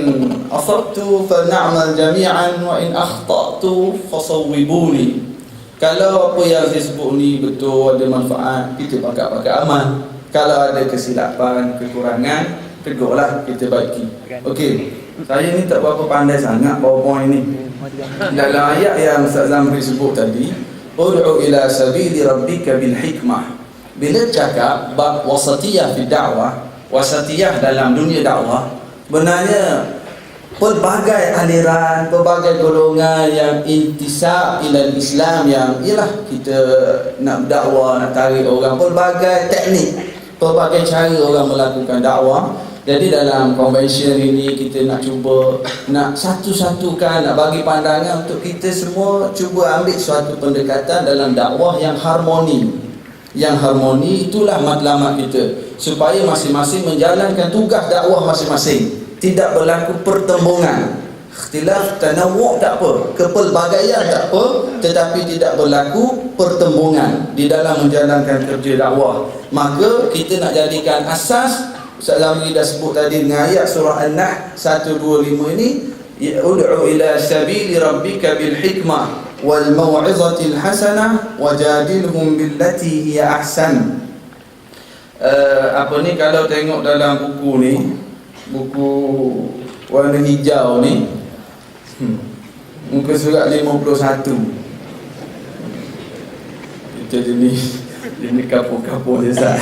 asabtu fa na'mal jami'an wa in akhta'tu fasawwibuni. Kalau apa yang saya sebut ni betul, ada manfaat, kita pakai amal. Kalau ada kesilapan, kekurangan, tegurlah, kita baiki. Okey. Saya ni tak berapa pandai sangat PowerPoint ni. Dalam ayat yang Ustaz Zamri sebut tadi, ud'u ila sabili rabbika bil hikmah. Bila cakap bab wasatiyah fi dakwah, wasatiyah dalam dunia dakwah, benarnya pelbagai aliran, pelbagai golongan yang intisab ila Islam, yang ialah kita nak dakwah, nak tarik orang, pelbagai teknik, pelbagai cara orang melakukan dakwah. Jadi dalam convention ini kita nak cuba nak satu-satukan, nak bagi pandangan untuk kita semua cuba ambil suatu pendekatan dalam dakwah yang harmoni. Yang harmoni itulah matlamat kita, supaya masing-masing menjalankan tugas dakwah masing-masing. Tidak berlaku pertembungan, ikhtilaf, tanawwu' tak apa, kepelbagaian tak apa, tetapi tidak berlaku pertembungan di dalam menjalankan kerja dakwah. Maka kita nak jadikan asas, Ustaz Zamri dah sebut tadi dengan ayat surah An-Nahl 125 ini, ud'u ila sabili rabbika bil hikmah wal mau'izatil hasanah wajadilhum billati hiya ahsan. Apa ni, kalau tengok dalam buku ni, buku warna hijau ni, muka surat 51, kita jenis kapur-kapur je sah.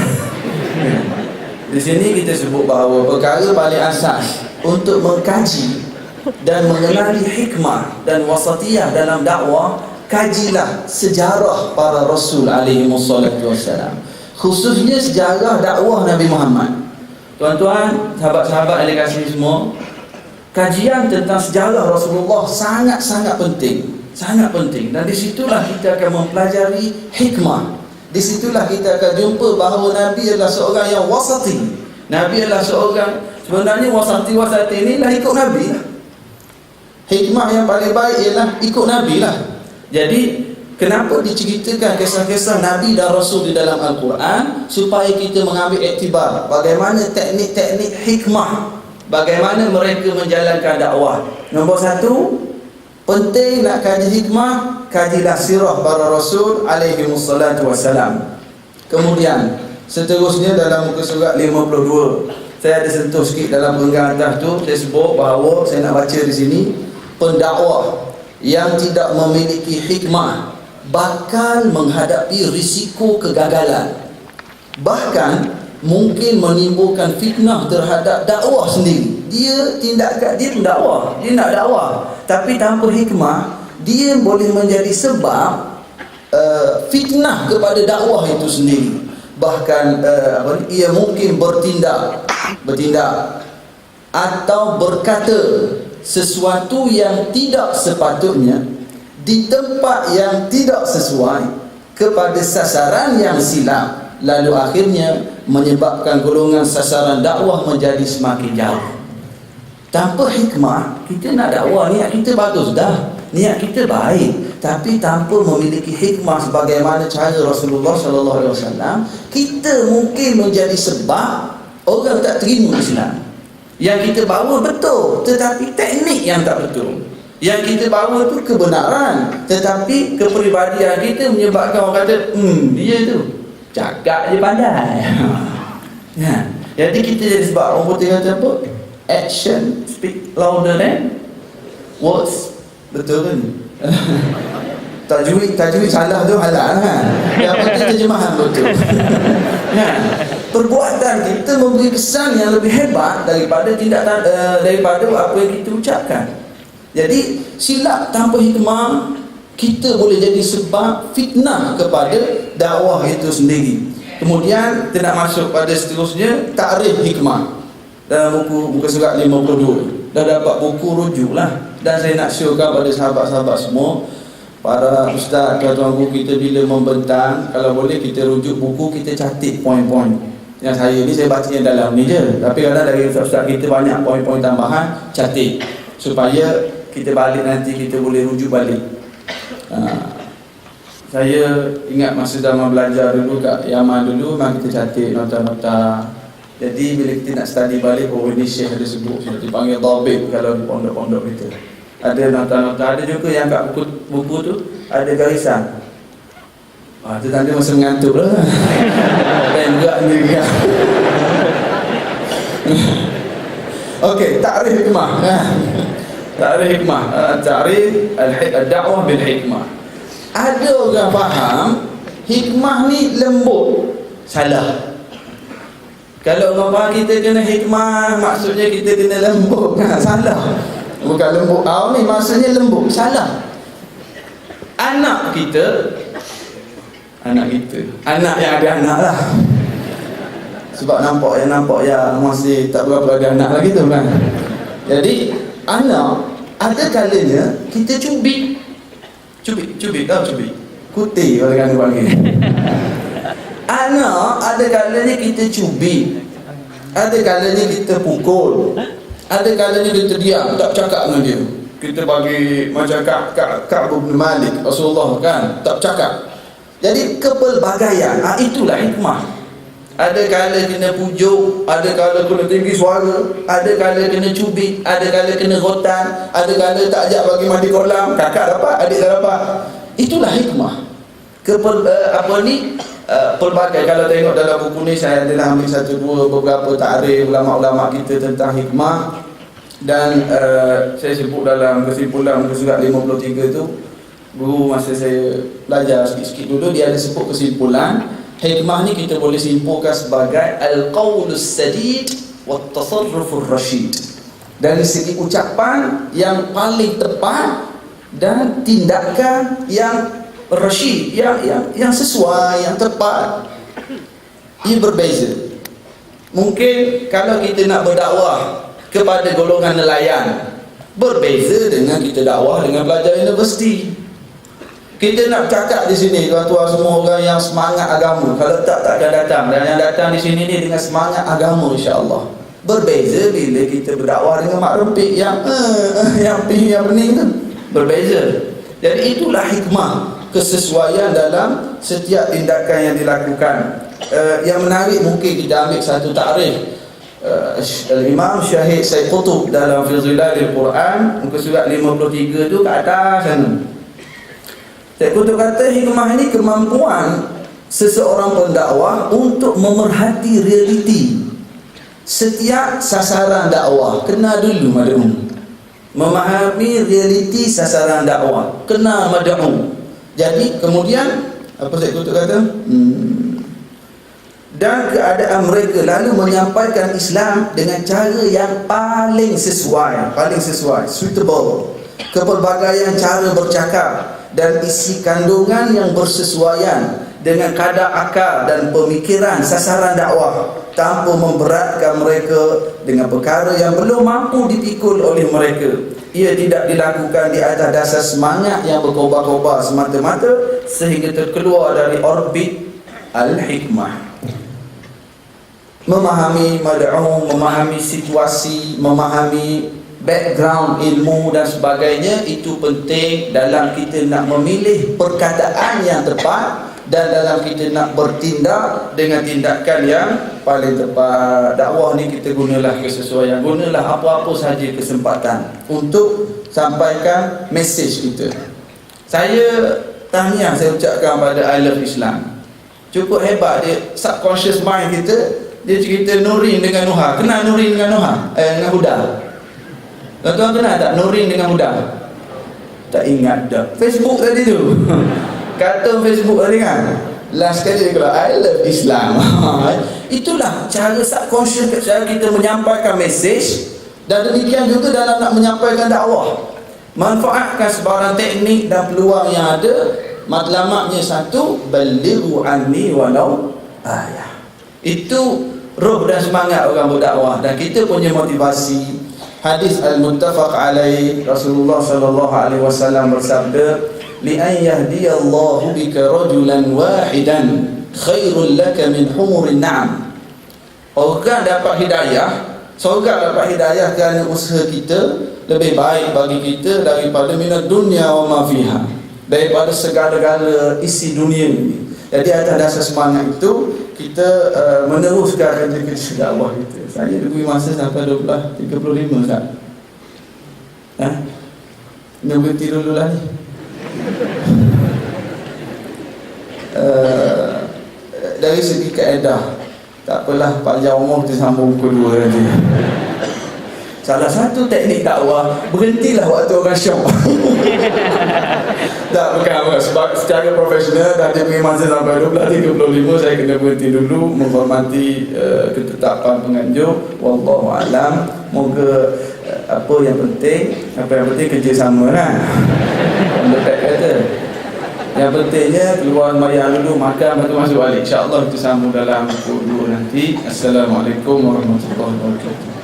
Di sini kita sebut bahawa perkara paling asas untuk mengkaji dan mengenali hikmah dan wasatiyah dalam dakwah, kajilah sejarah para Rasul alaihi wassalatu wassalam, khususnya sejarah dakwah Nabi Muhammad. Tuan-tuan, sahabat-sahabat yang dikasihi semua, kajian tentang sejarah Rasulullah sangat-sangat penting. sangat penting. Dan disitulah kita akan mempelajari hikmah. Disitulah kita akan jumpa bahawa Nabi adalah seorang yang wasati. Nabi adalah seorang, sebenarnya wasati inilah ikut Nabi lah. Hikmah yang paling baik ialah ikut Nabi lah. Jadi kenapa diceritakan kisah-kisah Nabi dan Rasul di dalam Al-Quran? Supaya kita mengambil iktibar bagaimana teknik-teknik hikmah, bagaimana mereka menjalankan dakwah. Nombor satu, penting nak kaji hikmah, kajilah sirah para Rasul alaihi wassalatu wassalam. Kemudian seterusnya dalam muka surat 52, saya ada sentuh sikit dalam perenggan atas tu. Saya sebut bahawa saya nak baca di sini, pendakwah yang tidak memiliki hikmah bakal menghadapi risiko kegagalan, bahkan mungkin menimbulkan fitnah terhadap dakwah sendiri. Dia pendakwah, dia nak dakwah, tapi tanpa hikmah dia boleh menjadi sebab fitnah kepada dakwah itu sendiri. Bahkan ia mungkin bertindak atau berkata sesuatu yang tidak sepatutnya di tempat yang tidak sesuai kepada sasaran yang silap, lalu akhirnya menyebabkan golongan sasaran dakwah menjadi semakin jauh. Tanpa hikmah, kita nak dakwah, niat kita bagus dah, niat kita baik, tapi tanpa memiliki hikmah sebagaimana cara Rasulullah SAW, kita mungkin menjadi sebab orang tak terima Islam. Yang kita bawa betul, tetapi teknik yang tak betul. Yang kita bawa tu kebenaran, tetapi kepribadian kita menyebabkan orang kata, dia tu cakap je pandai. Jadi kita jadi sebab orang putih kata apa? Action speak louder than words. Betul kan? Tajwid salah tu halal kan? Yang penting terjemahan betul. Perbuatan kita memberi kesan yang lebih hebat daripada tindakan daripada apa yang kita ucapkan. Jadi silap tanpa hikmah, kita boleh jadi sebab fitnah kepada dakwah itu sendiri. Kemudian kita nak masuk pada seterusnya, takrif hikmah. Dalam muka surat 52 dah dapat buku rujuk lah. Dan saya nak syorkan pada sahabat-sahabat semua, para ustaz, tuan guru kita bila membentang, kalau boleh kita rujuk buku, kita catat poin-poin. Yang saya ni saya baca yang dalam ni je, tapi kadang dari ustaz-ustaz kita banyak poin-poin tambahan, catat supaya kita balik nanti kita boleh rujuk balik. Saya ingat masa zaman belajar dulu kat Yaman dulu, memang kita catat nota-nota. Jadi bila kita nak study balik, ini Syekh ada sebut, kita dipanggil dhabit kalau di pondok-pondok kita. Ada nota-nota, ada juga yang kat buku tu ada garisan. Itu tanda masa mengantuk lah. Dan juga ni. Okey, takrif hikmah. Takrif hikmah, takrif ad-da'wah bil hikmah. Ada orang faham hikmah ni lembut. Salah. Kalau orang kita kena hikmah, maksudnya kita kena lembut. Salah. Bukan lembut ni maksudnya lembut. Salah. Anak yang ada anak lah. Sebab nampak yang masih tak berapa ada anak lagi tu kan. Jadi anak ada kalanya kita cubit. Kuti kalau kan panggil. Anak ada kalanya kita cubit, ada kalanya kita pukul, ada kalanya kita diam, tak cakap dengan dia. Kita bagi macam Ka'b bin Malik, Rasulullah kan, tak cakap. Jadi kepelbagaian, itulah hikmah. Ada kala kena pujuk, ada kala kena tinggi suara, ada kala kena cubit, ada kala kena rotan, ada kala tak ajak bagi mandi kolam, kakak dapat, adik tak dapat. Itulah hikmah. Pelbagai. Kalau tengok dalam buku ni, saya adalah ambil beberapa takrif ulama-ulama kita tentang hikmah. Dan saya sebut dalam kesimpulan muka surat 53 tu, guru masa saya belajar sikit-sikit dulu, dia ada sebut kesimpulan hikmah ni kita boleh simpulkan sebagai al-qaulus sadid wa tasarrufur rasyid. Dari segi ucapan yang paling tepat dan tindakan yang rasyid, yang sesuai, yang tepat. Ia berbeza. Mungkin kalau kita nak berdakwah kepada golongan nelayan, berbeza dengan kita dakwah dengan pelajar universiti. Kita nak cakap di sini tuan-tuan semua orang yang semangat agama. Kalau takkan datang. Dan yang datang di sini ni dengan semangat agama insya-Allah. Berbeza bila kita berdakwah dengan mak rempit yang pening tu. Berbeza. Jadi itulah hikmah kesesuaian dalam setiap tindakan yang dilakukan. Yang menarik mungkin kita ambil satu takrif. Imam Syahid Said Qutb dalam Fi Zilalil Quran muka surat 53 tu ke atas sana. Saya Qutb kata hikmah ini kemampuan seseorang pendakwah untuk memerhati realiti setiap sasaran dakwah. Kena dulu mad'u. Memahami realiti sasaran dakwah. Kena mad'u. Jadi kemudian apa saya Qutb kata? Dan keadaan mereka lalu menyampaikan Islam dengan cara yang paling sesuai, suitable, kepelbagaian cara bercakap dan isi kandungan yang bersesuaian dengan kadar akal dan pemikiran sasaran dakwah tanpa memberatkan mereka dengan perkara yang belum mampu dipikul oleh mereka. Ia tidak dilakukan di atas dasar semangat yang berkobar-kobar semata-mata sehingga terkeluar dari orbit al-hikmah. Memahami mad'u, memahami situasi, memahami background ilmu dan sebagainya, itu penting dalam kita nak memilih perkataan yang tepat dan dalam kita nak bertindak dengan tindakan yang paling tepat. Dakwah ni kita gunalah kesesuaian, gunalah apa-apa sahaja kesempatan untuk sampaikan mesej kita. Saya tahniah saya ucapkan pada I Love Islam. Cukup hebat dia, subconscious mind kita. Dia cerita Nurin dengan Nuha. Kenal Nurin dengan Nuha? Dengan Huda. Tuan-tuan kenal tak Nurin dengan Huda? Tak ingat dah. Facebook tadi tu. Kata Facebook tadi kan. Last kali dia kata I love Islam. Itulah cara subconscious, cara kita menyampaikan mesej. Dan demikian juga dalam nak menyampaikan dakwah. Manfaatkan sebarang teknik dan peluang yang ada. Matlamatnya satu, balighu anni walau ayah. Itu roh dan semangat orang berdakwah. Dan kita punya motivasi. Hadis al-muttafaq alaih, Rasulullah sallallahu alaihi wasallam bersabda, li an yahdiyallahu bika rajulan wahidan khairul laka min humurin na'am. Orang dapat hidayah, seorang dapat hidayah kerana usaha kita, lebih baik bagi kita daripada minad dunya wa ma fiha, daripada segala-gala isi dunia ini. Jadi atas dasar semangat itu kita meneruskan kerja dakwah kita. Saya beri masa sampai 12.35 tak? Nak berhenti dulu lah ni. Dari segi kaedah, tak apalah, panjang umur kita sambung kedua nanti. Salah satu teknik dakwah, berhentilah waktu orang syok. Tak, bukan. Sebab secara profesional dah dia beri masa sampai 12.35, saya kena berhenti dulu menghormati ketetapan penganjur. Wallahu alam. Moga apa yang penting kerjasama kan. Dekat kata. Yang pentingnya keluar sembahyang dulu, makan, lepas tu masuk balik. InsyaAllah kita sambung dalam pukul 2 nanti. Assalamualaikum warahmatullahi wabarakatuh.